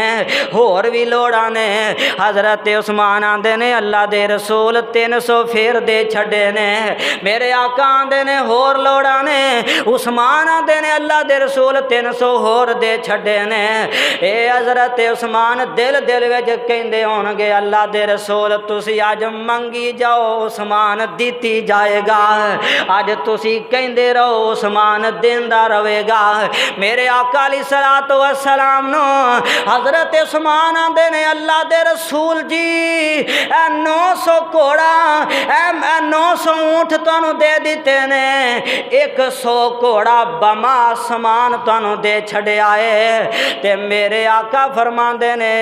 होर भी लोड़ां ने। हज़रत उस्मान आंदे ने अल्लाह दे रसूल 300 फिर दे छड़े ने। मेरे आका आंदे ने होर लोड़ां ने। उस्मान आंदे ने अल्लाह दे रसूल 300 होर दे छड़े ने। ए हज़रत उस्मान दिल दिल विच कहंदे होणगे अल्लाह दे रसूल तुसी अज मंगी जाओ उस्मान दिती जाएगा। अज तुसी कहंदे रहो उस्मान देंदा रहेगा। मेरे आका अलैहि सलातो व सलाम नो हज़रत उस्मान आंदे ने अल्लाह दे रसूल जी 900 घोड़ा 900 ऊँट तुहानू दे दिते ने। 100 घोड़ा बमा समान तुहानू दे छड़िया है। ते मेरे आका फरमांदे ने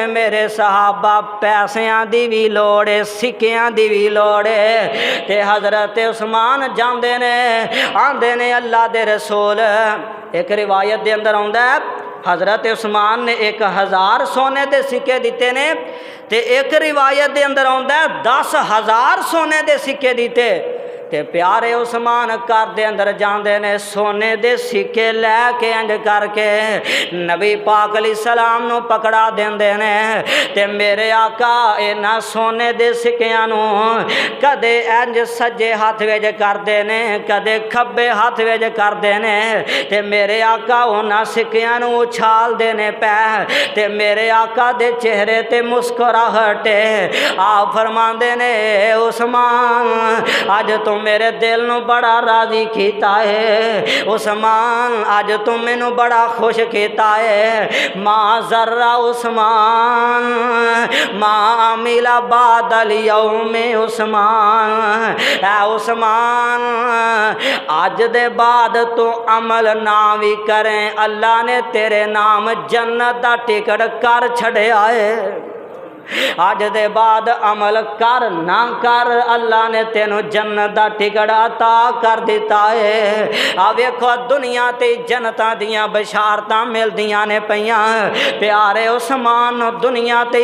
मेरे सहाबा पैसियां दी भी लोड़ है सिक्कियां दी भी लोड़ है। ते हज़रत उस्मान जांदे ने आंदे ने अल्लाह दे रसूल एक रिवायत दे अंदर आउंदा है हज़रत उस्मान ने 1000 सोने दे सिक्के दिते ने। ते एक रिवायत दे अंदर आउंदा है 10,000 सोने दे सिक्के दिते। ते प्यारे उस्मान घर दे अंदर जांदे ने सोने दे सिक्के लैके इंज करके नबी पाक अलैहि सलाम नू पकड़ा देंदे ने। ते मेरे आका इन्हां सोने दे सिक्कियां नू कदे इंज सज्जे हाथ विच करदे ने कदे खब्बे हाथ विच करदे ने। ते मेरे आका उन्हां सिक्कियां नू उछालदे ने पै। ते मेरे आका दे चेहरे ते मुस्कुराहट आप फरमांदे ने उस्मान अज तो मेरे दिल नू बड़ा राजी किया है। उस्मान अज तू मैनू बड़ा खुश किया है। माँ जर्रा उस्मान माँ मिला बादल यौम उस्मान है उस्मान अज दे बाद तू अमल ना भी करें अल्लाह ने तेरे नाम जन्नत दा टिकट कर छड़िया है। अज दे बाद अमल कर ना कर अल्लाह ने तेनों जन्नत दा टिकट अता कर दिता है। आ वेखो दुनिया ते जनता दियां बशारतां मिलदियां ने पईयां प्यारे उस्मान दुनिया ते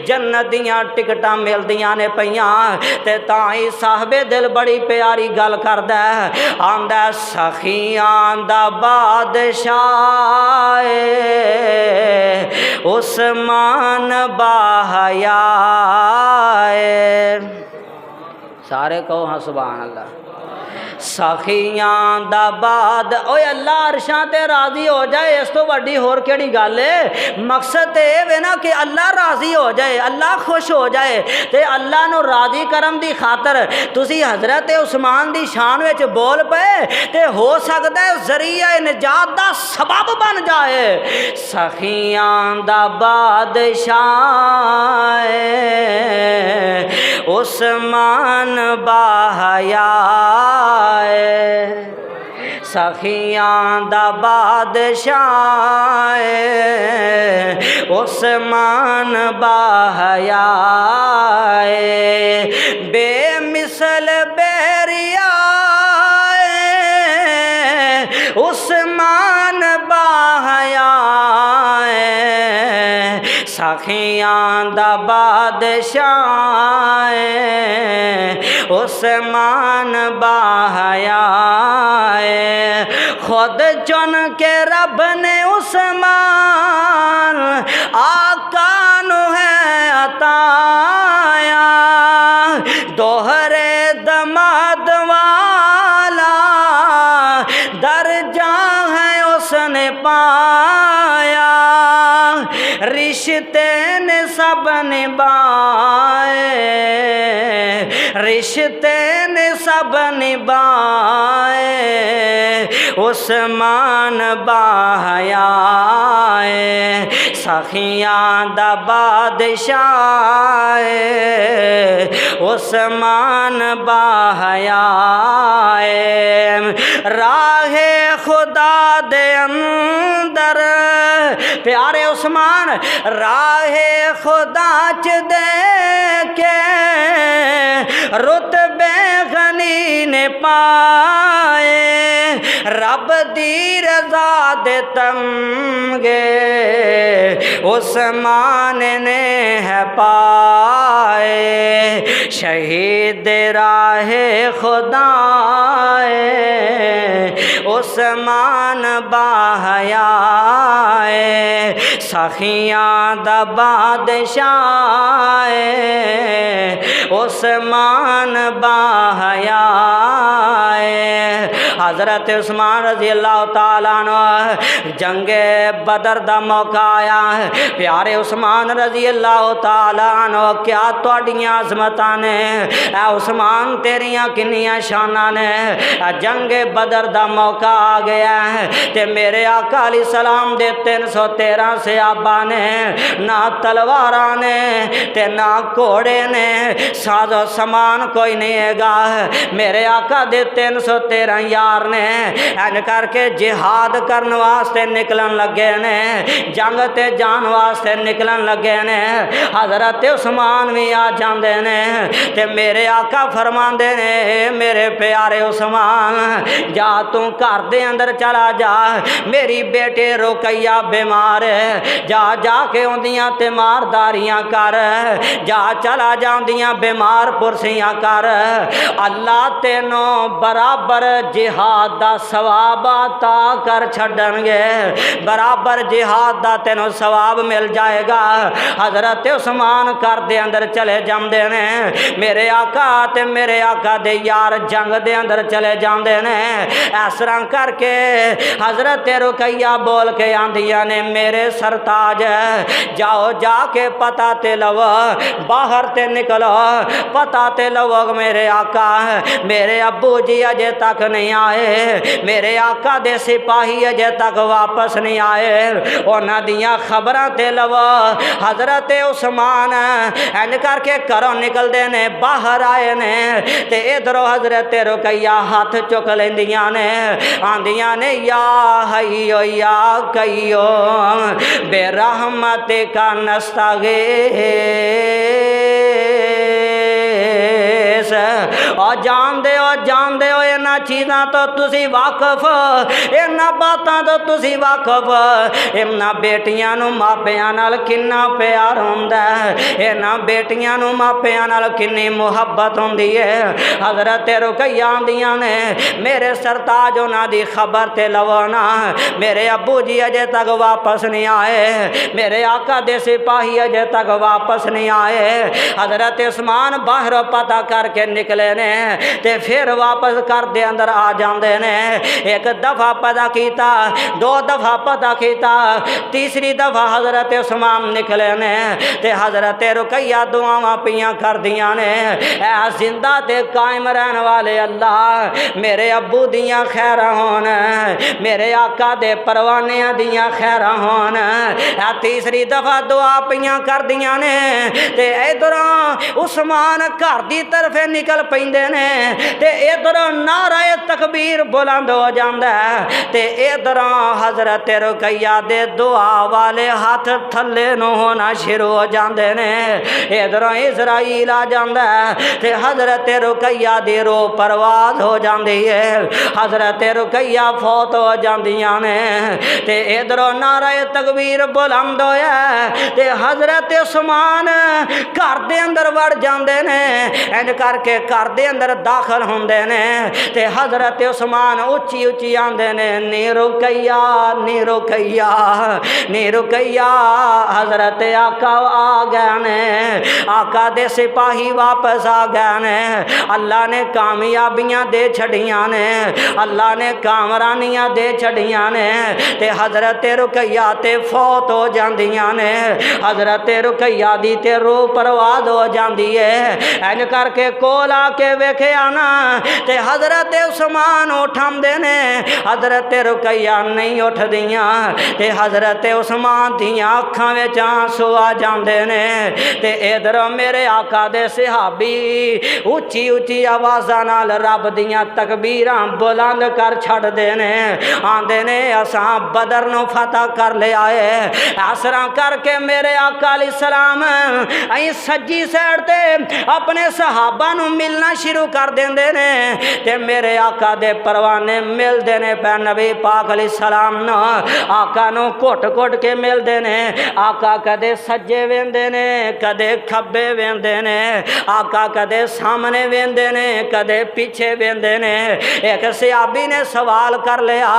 जन्नत दियां टिकटां मिलदियां ने पईयां। ते तां ही साहबे दिल बड़ी प्यारी गल करदा आंदा सखियां दा बादशाह उस्मान बाहया सारे कहो हाँ सुभान अल्लाह। सखियां दा बाद ओए अल्लाह अरशां ते राजी हो जाए इस तो वड्डी होर केड़ी गल है। मकसद ते वे ना कि अल्लाह राजी हो जाए अल्लाह खुश हो जाए। ते अल्लाह नू राजी करन दी खातर तुसी हज़रत उस्मान दी शान विच बोल पे ते हो सकदा है जरिया निजात दा सबब बन जाए। सखियां दा बादशाह उस्मान बाहया सखियां दा बादशाह उस्मान बाहया बेमिसल बैरिया उस्मान बाहया सखियां दा बादशाह उस्मान बाहया खुद चुन के रब ने उस्मान आका नू है अताया। दोहरे दमाद वाला दर्जा है उसने पाया। रिश्ते ने सब निभाए रिश्ते ने सब निभाए उस्मान बाहया सखियां दा बादशाह उस्मान बाहया राहे खुदा दे अंदर प्यारे उस्मान राहे खुदा च दे के रुतबे गनी ने पाए। रब दी रज़ा दे तमगे उस्मान ने है पाए, शहीद राहे खुदाए उस्मान बाहयाए, सखियां दा बादशाह उस्मान बाहयाए। हज़रत उस्मान रज़ी अल्लाह तआला अन्हु जंगे बदर दा मौका आया, प्यारे उस्मान रज़ी अल्लाह तआला अन्हु क्या तुहाडियां अज़मतां ने, ऐ उस्मान तेरियां किन्नियां शानां ने। जंगे बदर दा मौका आ गया ते मेरे आका अलैहिस्सलाम दे 313 सहाबा ने, ना तलवारां ने ते ना घोड़े ने, साजो समान कोई नहीं हैगा। मेरे आका दे 313 यार ने एन करके जिहाद करने वास्ते निकलन लगे ने, जंग ते जान वास्ते निकलन लगे ने। हज़रत उस्मान भी आ जाते ने ते मेरे आका फरमाते ने, मेरे प्यारे उस्मान जा तू घर दे अंदर चला जा, मेरी बेटे रुकैया बीमार है, जा जाके उन्दियां ते मारदारियां कर, जा चला जांदियां बीमार पुरसियां कर, अल्लाह तेनों बराबर जिहाद दा सवाब अता कर छड़नगे, बराबर जिहाद दा तेनों सवाब मिल जाएगा। हज़रत उस्मान घर दे अंदर चले जाते ने, मेरे आका ते मेरे आका दे यार जंग दे अंदर चले जाते ने। इस तरह करके हज़रत रुकैया बोल के आंदियां ने, मेरे सरताज जाओ जाके पता ते लवो, बाहर ते निकलो, पता ते लवो मेरे आका मेरे अब्बू जी अजे तक नहीं आए, मेरे आका दे सिपाही अजे तक वापस नहीं आए, उन्हां दियां खबरां ते लवो। हज़रत उस्मान इंज करके घरों निकलते ने, बाहर आए ने ते इधरों हज़रत रुकैया हाथ चुक लेंदियां ने, आंदियां ने या हय्यो या कय्यो बेरहमत का नस्तगीस, जान दे इन्हां चीज़ां तो तुसी वाकफ, इन्हां बातां तो तुसी वाकफ, इन्हां बेटियां नूं मापियां नाल किन्ना प्यार हुंदा है, इन्हां बेटियां नूं मापियां नाल किन्नी मुहब्बत हुंदी है। हज़रत रुकैया आंदियां ने, मेरे सरताज उन्हां दी खबर ते लवो ना, मेरे अब्बू जी अजे तक वापस नहीं आए, मेरे आका दे सिपाही अजे तक वापस नहीं आए। हज़रत उस्मान बाहरों पता करके निकले ने ते फिर वापस घर दे अंदर आ जाते ने। एक दफ़ा पता किया, दो दफ़ा पता किया, तीसरी दफ़ा हज़रत उस्मान निकले ने ते हज़रत रुकैया दुआवां पियां कर दियां ने, ऐ जिंदा ते कायम रहने वाले अल्लाह मेरे अब्बू दियां खैरां होन, मेरे आका दे परवानियां दियां खैरां होन। ऐ तीसरी दफ़ा दुआ पियां कर दियां ने ते इधरों उस्मान घर दी तरफे निकल पैंदे ने ते इधरों नारे तकबीर बुलंद हो जाता है ते इधरों हज़रत रुकैया दे दुआ वाले हाथ थले नूं होना शुरू हो जाते ने। इधरों इजराइल आ जाता है ते हज़रत रुकैया दी रूह परवाज हो जाती है, हज़रत रुकैया फौत हो जांदियां ने ते इधरों नारे तकबीर बुलंद होया ते हज़रत उस्मान घर दे अंदर वड़ जाते ने। इंज करके घर दे अंदर दाखिल होंदे ने ते हज़रत उस्मान उच्ची उच्ची आंदे ने, नी रुकैया नी रुकैया नी रुकैया। हज़रत आका आ गए ने, आका दे सिपाही वापस आ गए ने, अल्लाह ने कामयाबियां दे छड़ियां ने, अल्लाह ने कामरानियां दे छड़ियां ने ते हज़रत रुकैया ते फौत हो जांदियां ने। हज़रत रुकैया दी ते रूह परवाज हो जाती है। इंज करके कोल आके वेख्या ना ते हज़रत उस्मान उठांदे ने, हज़रत रुकैया नहीं उठदियां ते हज़रत उस्मान दियां अखां विच आंसू आ जांदे ने ते इधर मेरे आका दे सहाबी उच्ची उच्ची आवाज़ां नाल रब दियां तकबीरां बुलंद कर छड्डदे ने, आंदे ने असां बदर नूं फतह कर लिया है। इस तरह करके मेरे आका अलैहिस्सलाम अहीं सज्जी साइड ते अपने सहाबा नूं मिलना शुरू कर देंदे ने ते मेरे मेरे आका दे परवाने मिलते ने पै नबी पाक अलैहिस्सलाम नूं। आका नूं घुट घुट के मिलते ने। आका कदे सज्जे वेंदे ने कदे खब्बे वेंदे ने। आका कदे सामने वेंदे ने कदे पीछे वेंदे ने। एक सहाबी ने सवाल कर लिया,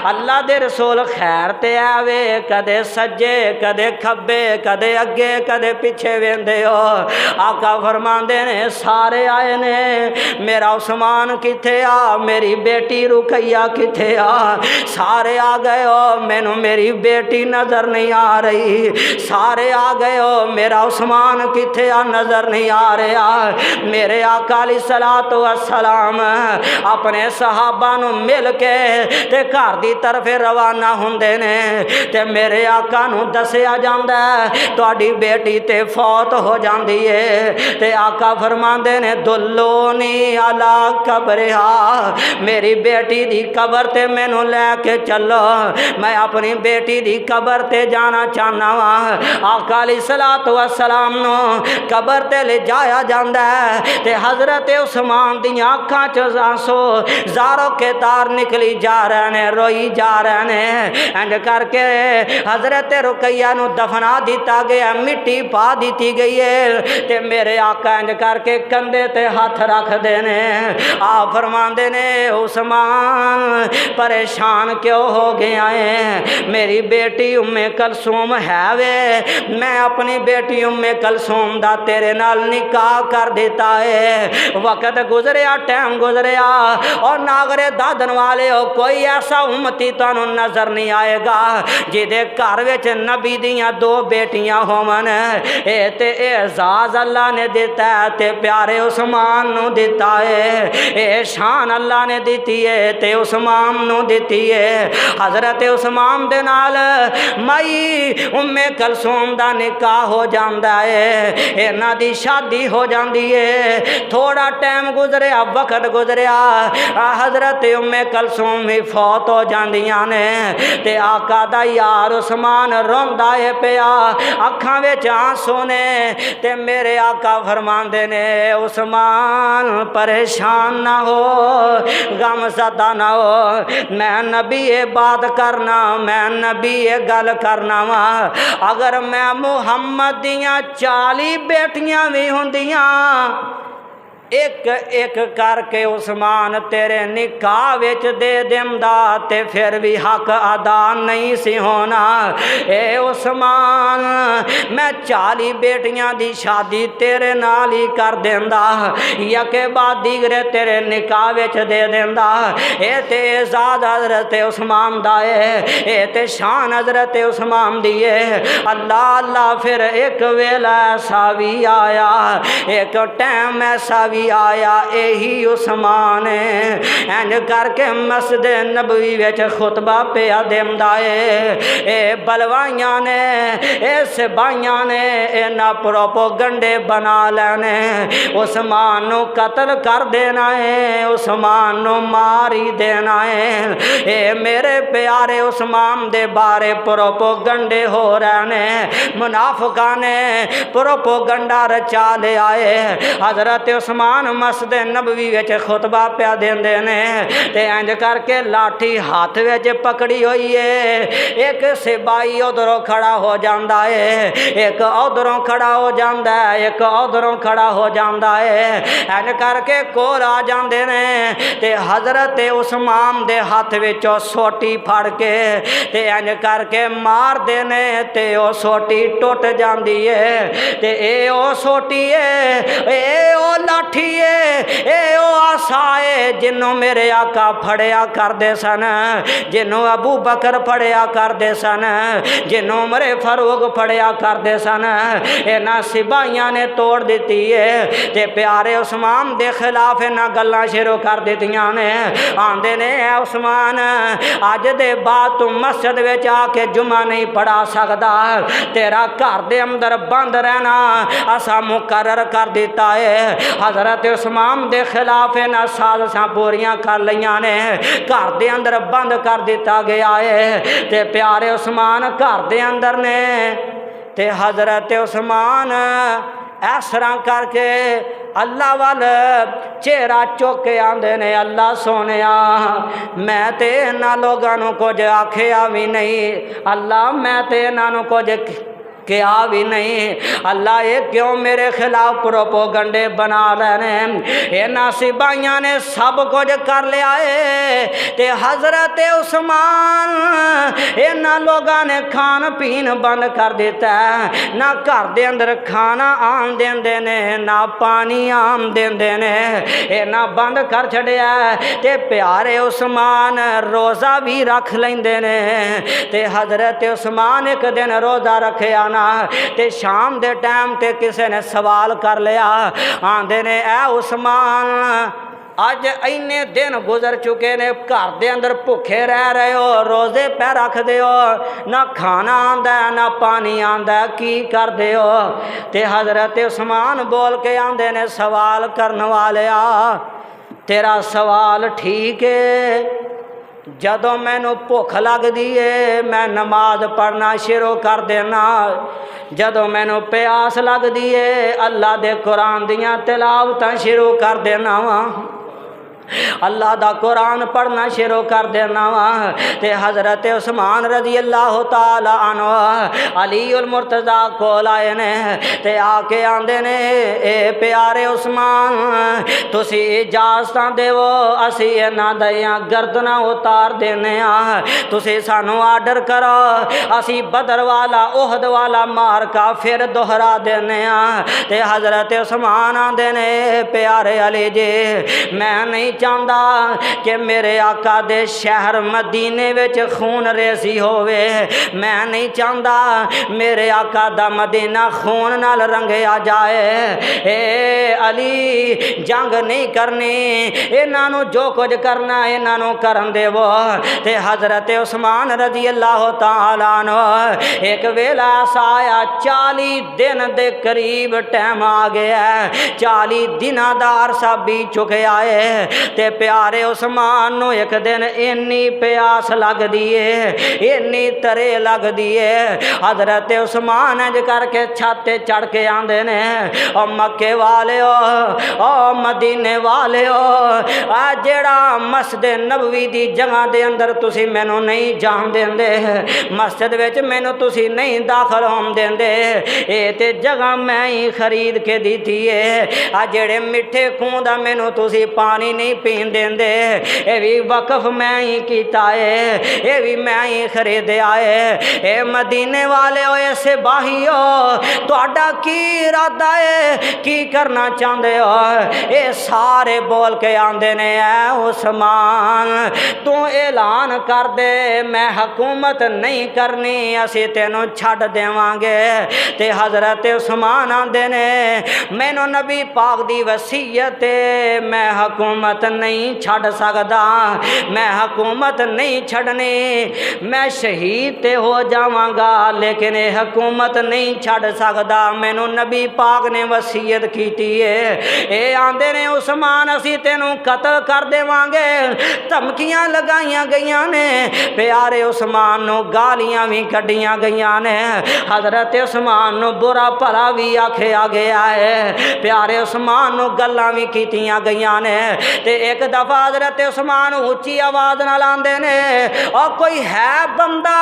अल्लाह दे रसूल खैर ते आवे कदे सज्जे कदे खब्बे कदे अगे कदे पीछे वेंदे हो। आका फरमांदे ने सारे आए ने, मेरा उस्मान किथे आ, मेरी बेटी रुकैया किथे आ। सारे आ गए हो, मैनू मेरी बेटी नजर नहीं आ रही। सारे आ गए हो, मेरा उस्मान किथे आ, नजर नहीं आ रहा। मेरे आका अलैहिस्सलातु वस्सलाम अपने सहाबा नू मिल के ते घर दी तरफ रवाना हुंदे ने ते मेरे आका नू दसिया जांदा तुहाडी बेटी ते फौत हो जांदी है। ते आका फरमांदे ने दुल्लोनी अला कब्रिहा, मेरी बेटी दी कबर ते मैनू लैके चलो, मैं अपनी बेटी दी कबर ते जाना चाहना वा। आका अलैहिस्सलातु वस्सलाम नू कबर ते ले जाया जांदा है ते हजरत उस्मान दी अखां च आंसू ज़ारो के तार निकली जा रहे ने, रोई जा रहे ने। इंज करके हजरत रुकैया नू दफना दिता गया, मिट्टी पा दी गई है ते मेरे आका इंज करके कंधे ते हाथ रख देने। आप फरमांदे ने उस्मान परेशान क्यों हो गया है, मेरी बेटी उम्मे कलसूम है वे, मैं अपनी बेटी उम्मे कलसूम दा तेरे नाल निकाह कर देता है। वक्त गुजरिया टाइम गुजरिया और नागरे दादन वाले हो, कोई ऐसा उम्मती तुहानू नजर नहीं आएगा जिदे घर विच नबी दियां दो बेटियां होवन। ए ते एजाज अल्लाह ने दिता है ते प्यारे उस्मान नू दिता है। ए शान अल्लाह ने दी है ते उस्मान नू दी है। हजरत उस्मान दे नाल मई उम्मे कलसूम दा निकाह हो जांदा है, इन्हां दी शादी हो जांदी है। थोड़ा टाइम गुजरिया वक्त गुजरिया हजरत उम्मे कलसूम भी फौत हो जांदियां ने ते आका दा यार उस्मान रोंदा है पिया, अखां विच आंसू ने ते मेरे आका फरमांदे ने उस्मान परेशान ना हो, गम सदा ना हो, मैं नबी ये बात करना, मैं नबी ये गल करना वा। अगर मैं मुहम्मद दियां 40 बेटियां भी होंदियां एक एक करके उस्मान तेरे निकाह विच दे देंदा ते फिर भी हक अदा नहीं सी होना। ए उस्मान मैं 40 बेटियां दी शादी तेरे नाल ही कर देंदा, यके बाद दीगरे तेरे निकाह विच दे देंदा। ए ते एजाज हजरत उस्मान दा है, ए ते शान हजरत उस्मान दी है। अल्लाह अल्लाह फिर एक वेला ऐसा भी आया, एक टाइम ऐसा भी आया, यही उस्मान इंज करके मस्जिद नबवी विच खुतबा पिया देंदा है। ए बलवाइयां ने ए सिपाहियां ने इन्हां प्रोपोगंडे बना लेने, उस्मान नू कतल कर देना है, उस्मान नू मार ही देना है। ए मेरे प्यारे उस्मान दे बारे प्रोपोगंडे हो रहे ने, मुनाफिकां ने प्रोपोगंडा रचा ले आए। हजरत उस्मान मस्जिद नबवी विच खुतबा पिया देंदे ने ते इंज करके लाठी हाथ विच पकड़ी हुई है। एक सिपाही उधरों खड़ा हो जाता है, एक उधरों खड़ा हो जाता है, एक उधरों खड़ा हो जाता है। इंज करके कोल आ जाते ने ते हजरत उस्मान दे हाथ विचों सोटी फड़ के ते इंज करके मार देने ते ओ सोटी टुट जाती है। ते ए ओ सोटी है, ए ओ लाठी है, ए ओ आसा है जिन्हों मेरे आका फड़िया करते सन, जिन्हों अबू बकर फड़िया करते सन, जिन्हों उमरे फारूक फड़िया करते सन। इन्हां सिपाहियां ने तोड़ दी है ते प्यारे उस्मान के खिलाफ इन्हां गल्लां शुरू कर दित्तियां ने। आंदे ने उस्मान अज दे बाद तू मस्जिद विच आके जुमा नहीं पढ़ा सकदा, तेरा घर दे अंदर बंद रहना असा मुकर्रर कर दिता है। हजरत उस्मान के खिलाफ इन्हां साजिशां पूरियां कर लईयां ने, घर दे अंदर बंद कर दिता गया है ते प्यारे उस्मान घर दे अंदर ने ते हजरत उस्मान इस तरह करके अल्लाह वाल चेहरा चुक के आंदे ने अल्लाह सोनिया मैं तो इन्होंने लोगों कुछ आखिया भी नहीं, अल्लाह मैं तो इन्होंने कुछ क्या भी नहीं। अल्लाह ये क्यों मेरे खिलाफ प्रोपोगंडे बना लेने। इन्होंने सिपाहियों ने सब कुछ कर लिया है ते हजरत उस्मान इन्होंने लोगों ने खान पीन बंद कर दिता है। ना घर के अंदर खाना आन देंदे ने ना पानी आन देंदे ने, इन्होंने बंद कर छड़िया ते प्यारे उस्मान रोज़ा भी रख लेंदे ने। ते हजरत उस्मान एक दिन रोज़ा रखिया ना ते शाम दे टाइम ते किसी ने सवाल कर लिया, आंदे ने ऐ उस्मान अज इन्ने दिन गुजर चुके ने, घर के अंदर भुखे रह रहे हो, रोज़े पै रखते हो, ना खाना आंदा ना पानी आंदा, की करते हो। ते हजरत उस्मान बोल के आंदे ने सवाल करने वाले तेरा सवाल ठीक है, जदों मैनू भुख लगती है मैं नमाज पढ़ना शुरू कर देना, जदों मैनू प्यास लगती है अल्लाह दे कुरान दियां तिलावतां शुरू कर देना वा, अल्लाह दा कुरान पढ़ना शुरू कर देना वा। ते हजरत उस्मान रजी अल्लाह तआला अन्हु अली उल मुर्तज़ा कोल आए ने ते आके आंदे ने ए प्यारे उस्मान तुसी इजाज़तां देवो असी इन्हां दियां गर्दनां उतार देने आ, तुसी सानू आर्डर करो असी बदर वाला उहद वाला मारका फिर दोहरा देने आ। ते हजरत उस्मान आंदे ने प्यारे अली जी मैं नहीं चाहता कि मेरे आका दे शहर मदीने विच खून रेसी होवे, मैं नहीं चाहता मेरे आका दा मदीना खून नाल रंगिया जाए। ए अली जंग नहीं करनी, इन्हों जो कुछ करना इन्हों करन देवो। ते हजरत उस्मान रजी अल्लाह तआला अन्हु एक वेला ऐसा आया 40 दिन दे करीब टाइम आ गया, 40 दिनां दा अरसा बीत चुकिया है। ते प्यारे उस्मान नू एक दिन इन्नी प्यास लगदी है, इन्नी तरे लगदी है, हजरत उस्मान इंज करके छत ते चढ़ के आंदे ने ओ मक्के वाले ओ मदीने वाले आ जेड़ा मस्जिद नबवी दी जगह दे अंदर तुसी मैनू नहीं जान देंदे, मस्जिद विच मैनू तुसी नहीं दाखल होन देंदे, ए ते जगह मैं ही खरीद के दीती है। आ जेड़े मिठे खूह दा मैनू तुसी पानी नहीं पीन देंदे, ये भी वकफ मैं ही कीता है, ये भी मैं ही खरीदया है। ए मदीने वाले हो ऐसे बाही हो तुहाडा की इरादा है, की करना चाहते हो। ये सारे बोल के आंदे ने ऐ उस्मान तू ऐलान कर दे मैं हुकूमत नहीं करनी, असी तेनों छड़ देवांगे। ते हजरत उस्मान आंदे ने मैनू नबी पाक दी वसीयत है मैं हुकूमत नहीं छड़ सकदा, मैं हुकूमत नहीं छड़नी, मैं शहीद ते हो जावांगा लेकिन ये हुकूमत नहीं छड़ सकदा, मैनू नबी पाक ने वसीयत कीती है। ये आंदे ने उस्मान असी तेनू कतल कर देवांगे, धमकियां लगाइयां गईयां ने, प्यारे उस्मान नू गालियां भी कढ़ियां गईयां ने, हजरत उस्मान नू बुरा भला भी आखिया गया है, प्यारे उस्मान नू गल्लां भी कीतियां गईयां ने। ते एक दफा हजरत उस्मान उच्ची आवाज़ नाल आंदे ने और कोई है बंदा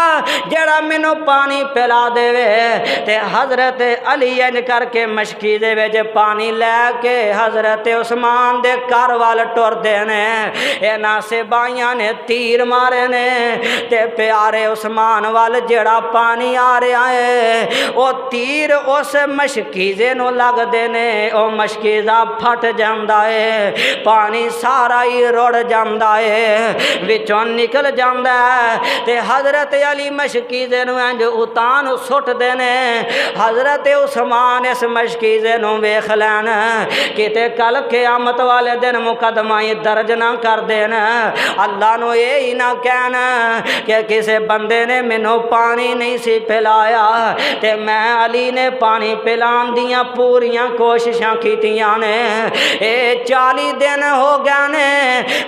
जेड़ा मैनू पानी पिला देवे। ते हजरत अली इंज करके मशकी दे विच पानी लैके हजरत उस्मान दे घर वाल टुरदे ने, इन्हां सिपाहियां ने तीर मारे ने ते प्यारे उस्मान वाल जेड़ा पानी आ रहा है वो तीर उस मशकीजे नू लगदे ने, ओ मशकीजा फट जांदा है, पानी सारा ही रुड़ जांदा है, विचों निकल जांदा है। ते हजरत अली मशकीजे नू इंज उतान सुटदे ने, हजरत उस्मान इस मशकीजे नू वेख लैन किते कल क़यामत वाले दिन मुकदमा ही दर्ज ना कर देन, अल्लाह नू ये ही ना कहन कि किसी बंदे ने मैनू पानी नहीं सी पिलाया ते मैं अली ने पानी पिलान दियां पूरियां कोशिशां कीतियां ने। 40 दिन हो गए ने।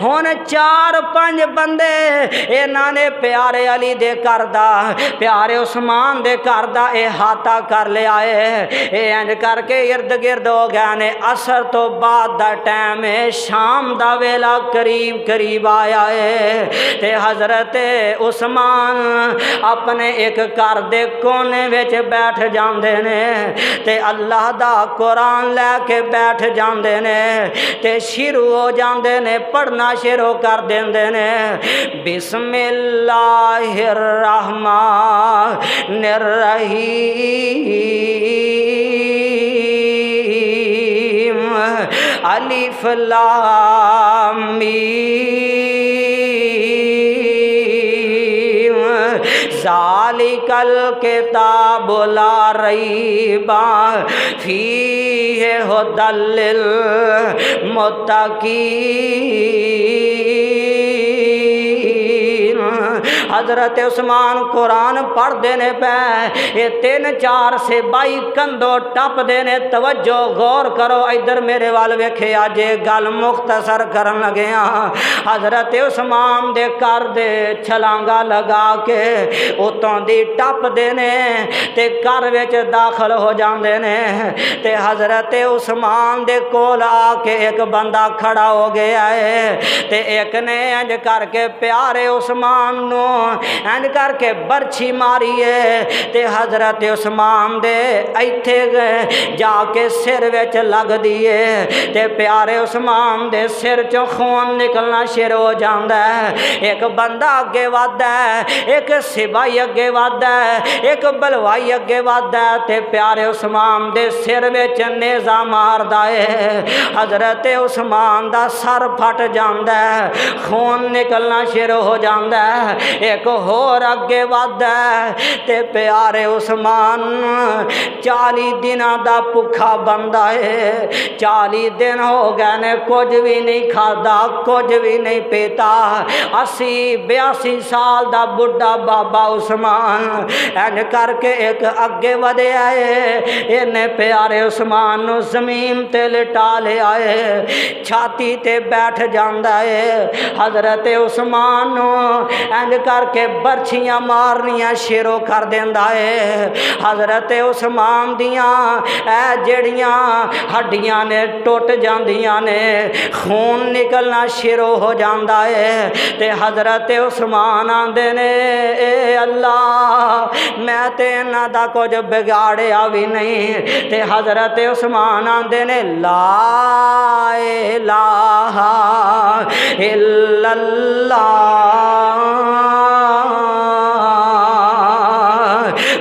हुण 4-5 बंदे इन्हां ने प्यारे अली दे घर दा, प्यारे उस्मान दे घर दा अहाता कर लिया है। इंज करके इर्द गिर्द हो गए ने। असर तो बाद दा टाइम है, शाम दा वेला करीब करीब आया है ते हजरत उस्मान अपने एक घर दे कोने विच बैठ जांदे ने ते अल्लाह दा कुरान लैके बैठ जांदे ने ते शुरू हो जांदे ने, पढ़ना शुरू कर देंदे ने। बिस्मिल्लाहिर रहमानिर रहीम, अलिफ लाम मीम, ज़ालिकल किताबु ला रैबा फीहि हुदल लिल मुत्तकीन। हजरत उस्मान कुरान पढ़ते ने पै, ये 3-4 सिपाही कंधों टपते ने। तवज्जो गौर करो इधर मेरे वाल वेखे, अज गल मुख्तसर करन लगे हाँ। हजरत उस्मान दे घर दे छलांगा लगा के उतों दी टपते ने ते घर विच दाखल हो जाते ने ते हजरत उस्मान दे कोल आके एक बंदा खड़ा हो गया है ते एक ने इंज करके प्यारे उस्मान नू इंज करके बरछी मारी है ते हजरत उस्मान दे इत्थे जाके सिर विच लगदी है ते प्यारे उस्मान दे सिर चों खून निकलना शुरू हो जाता है। एक बंदा अगे वधदा है, एक सिपाही अगे वधदा है, एक बलवाई अगे वधदा है ते प्यारे उस्मान दे सिर विच नेज़ा मारदा है। हजरत उस्मान दा सर फट जाता है, खून निकलना शुरू हो जाता है। एक होर अगे वधदा है ते प्यारे उस्मान 40 दिनां दा भुखा बंदा है। 40 दिन हो गए ने, कुछ भी नहीं खाता, कुछ भी नहीं पीता। 80-82 साल दा बुढ़ा बाबा उस्मान इंज करके एक अगे वधया है। इन्हें प्यारे उस्मान नू जमीन ते लिटा लिया है, छाती ते बैठ जाता है। हजरत उस्मान नू इंज करके बरछियां मारनियां शुरू कर देंदा है। हजरत उस्मान दियां जड़ियां हड्डियां ने टुट जांदियां ने, खून निकलना शुरू हो जाता है ते हजरत उस्मान आंदे ने ए अल्लाह मैं ते इन्हां दा कुछ बिगाड़िया भी नहीं ते हजरत उस्मान आंदे ने ला इलाहा इल्लल्लाह।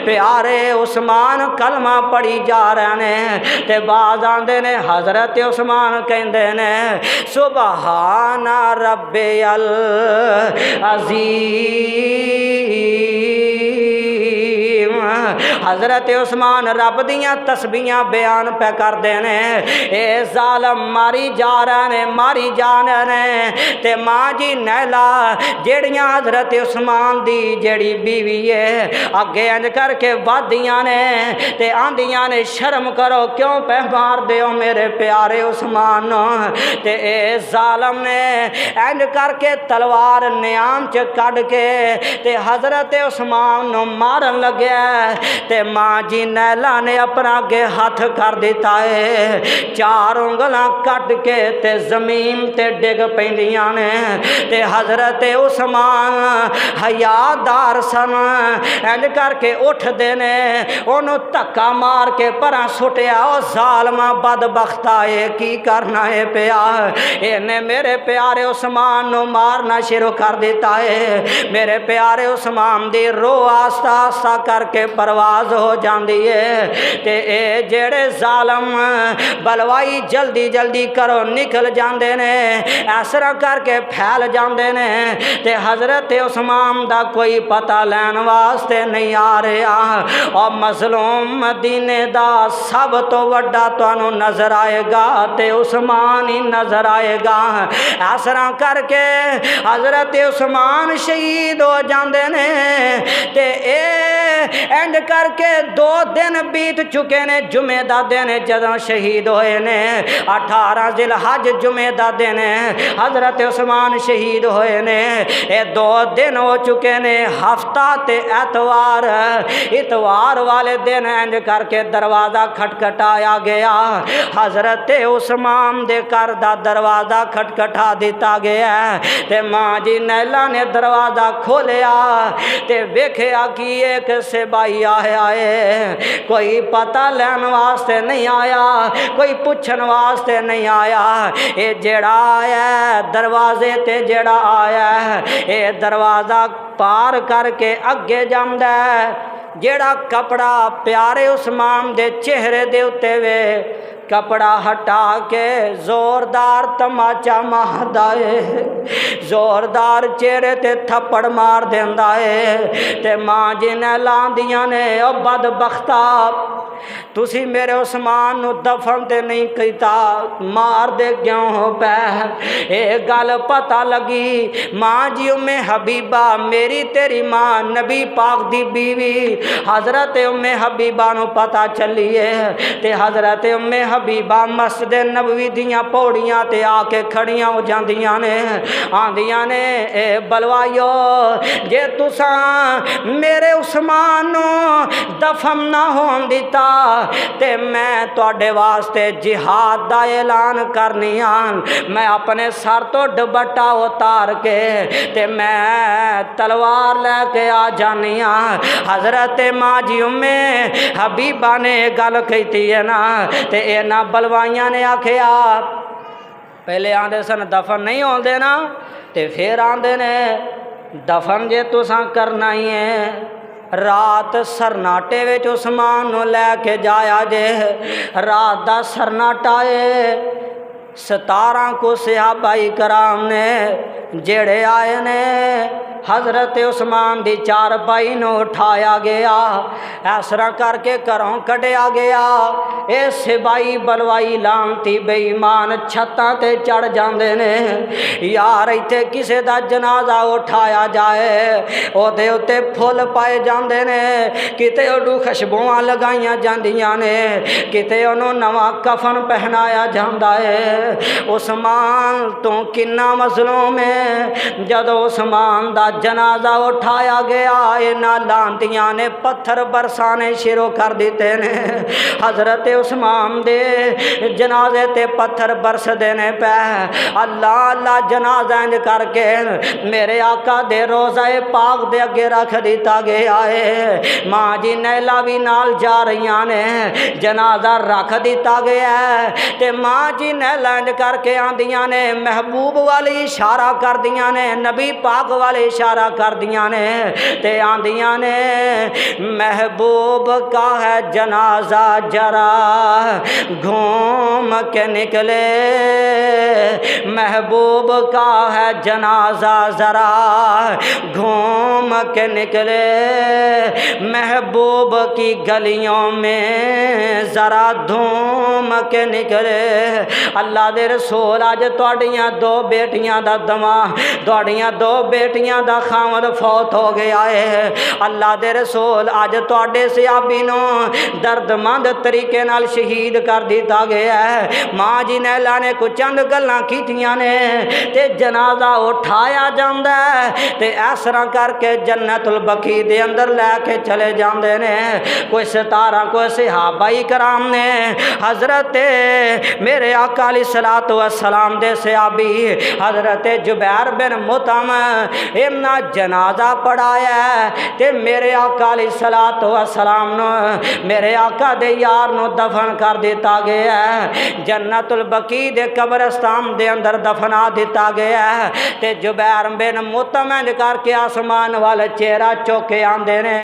प्यारे उस्मान कलमा पढ़ी जा रहे ने ते बाज आंदे ने हजरत उस्मान कहंदे ने सुबहाना रब्बियल अज़ीम। हजरत उस्मान रब दियां तस्बीहां बयान पे करते हैं। ए जालम मारी जा रहे ने, मारी जा रहे ने ते मां जी नैला जेड़ियां हजरत उस्मान दी जेड़ी बीवी है अगे इंज करके वादियां ने ते आंदियां ने शर्म करो क्यों पे मार दे हो मेरे प्यारे उस्मान ते ए जालम ने इंज करके तलवार नियाम च कढ़ के ते हजरत उस्मान नू मारन लग्या ते मां जी नैला ने अपना अगे हाथ कर दिता है। 4 उंगलां कट के ते जमीन ते डिग पैंदियां ने ते हजरत उस्मान हयादार सन इंज करके उठदे ने ओनू धक्का मार के परां सुटिया। ओ जालमा बदबख्ता है की करना है पिया, इन्हें मेरे प्यारे उस्मान नू मारना शुरू कर दिता है। मेरे प्यारे उस्मान दी रोह आस्ता आस्ता करके परवाज हो जाती है ते ए जेड़े जालम बलवाई जल्दी जल्दी करो निकल जाते ने, इस तरह करके फैल जाते ने ते हजरत उस्मान दा कोई पता लैन वास्ते नहीं आ रहा। और मजलूम मदीने दा सब तो वड्डा तुहानू नजर आएगा ते उस्मान ही नजर आएगा। इस तरह करके हजरत उस्मान शहीद हो जाते ने ते इंज करके 2 दिन बीत चुके ने। जुमे दा दिन जदों शहीद होए ने 18 जिलहज जुमे दा दिन हज़रत उस्मान शहीद होए ने। ये 2 दिन हो चुके ने। हफ्ता ते एतवार, इतवार वाले दिन इंज करके दरवाज़ा खटखटाया गया। हज़रत उस्मान दे घर दा दरवाज़ा खटखटा दिता गया ते माँ जी नैला ने दरवाज़ा खोलिया ते वेख्या कि एक सिपाही आया है। कोई पता लैन वास्ते नहीं आया, कोई पुछन वास्ते नहीं आया। ये जेड़ा आया दरवाजे ते जेड़ा आया ये दरवाज़ा पार करके अगे जांदा है। जेड़ा कपड़ा प्यारे उस्मान दे चेहरे दे उत्ते वे कपड़ा हटा के जोरदार तमाचा मारदा है, जोरदार चेहरे ते थप्पड़ मार देंदा है। ते माँ जी ने लांदियां ने ओ बदबख्ता तुसी मेरे उस्मान नू दफन ते नहीं कीता, मार दे क्यों हो पै। ये गल पता लगी माँ जी उम्मे हबीबा मेरी तेरी माँ नबी पाक दी बीवी हज़रत उम्मे हबीबा नू पता चली है ते हज़रत उम्मे हबीबा मस्जिद नबवी दियां पौड़ियां ते आके खड़ियां हो जांदियां ने। आंदियां ने ए बलवाइयो जे तुसा मेरे उस्मान नू दफन ना होन दिता ते मैं तुहाडे वास्ते जिहाद दा ऐलान करनी आन। मैं अपने सर तो दुपट्टा उतार के ते मैं तलवार लैके आ जानी हाँ। हज़रत माँ जी उम्मे हबीबा ने गल कही है ना ते इन्हां बलवाइयां ने आखिया पहले आंदे सन दफन नहीं होन देना ते फिर आंदे ने दफन जे तुसां करना ही है। रात सरनाटे विच उस्मान नूं लैके जाया जे। रात दा सरनाटा है 17 को सहाबाई कराम ने जेड़े आए ने हज़रत उस्मान दी चारपाई नूं उठाया गया। इस तरह करके घरों कढ़िया गया। ये सिपाही बलवाई लानती बेईमान छत्तां ते चढ़ जांदे ने। यार इत्थे किसे दा जनाजा उठाया जाए ओदे उत्ते फुल पाए जांदे ने, किते ओनू खुशबुआं लगाईयां जांदियां ने, किते ओनू नवां कफन पहनाया जांदा है। उस्मान तो किन्ना मज़लूम है। जदों उस्मान दा जनाजा उठाया गया इन्हां लांतियां ने पत्थर बरसाने शुरू कर दिते ने। हज़रत उस्मान दे जनाजे ते पत्थर बरसदे ने पै। अल्लाह अल्लाह जनाजा इंज करके मेरे आका दे रोज़े पाक दे अगे रख दिता गया है। माँ जी नैला भी नाल जा रही ने। जनाजा रख दिता गया है ते माँ जी नैला इंज करके आंदियां ने महबूब वाली इशारा कर दियां ने, नबी पाक वाले इशारा कर दियां ने ते आंदियां ने महबूब का है जनाजा जरा घूम के निकले। महबूब का है जनाजा जरा घूम के निकले। महबूब की गलियों में जरा धूम के निकले। अल्लाह दे रसूल अज तुहाडियां 2 बेटियां दा दमा, तुहाडियां 2 बेटियां दा खामद फौत हो गया है। अल्लाह दे रसूल अज तुहाडे सहाबी नूं दर्दमंद तरीके नाल शहीद कर दिता गया है। माँ जी नैला ने कुछ चंद गल्लां कीतियां ने ते जनाजा उठाया जांदा है ते इस तरह करके जन्नतुल बकी दे अंदर लैके चले जांदे ने। कोई 17 को सहाबाई कराम ने हज़रत मेरे आका अलैहिस्सलातु वस्सलाम दे सहाबी हज़रत जुबैर बिन मुतम इन्ना जनाजा पढ़ाया ते मेरे आका अलैहिस्सलातु वस्सलाम नु मेरे आका दे यार नु दफन कर दिता गया है। जन्नतुल बकी दे कब्रस्तान दे अंदर दफना दिता गया है ते जुबैर बिन मुतम करके आसमान वाल चेहरा चुक के आंदे ने।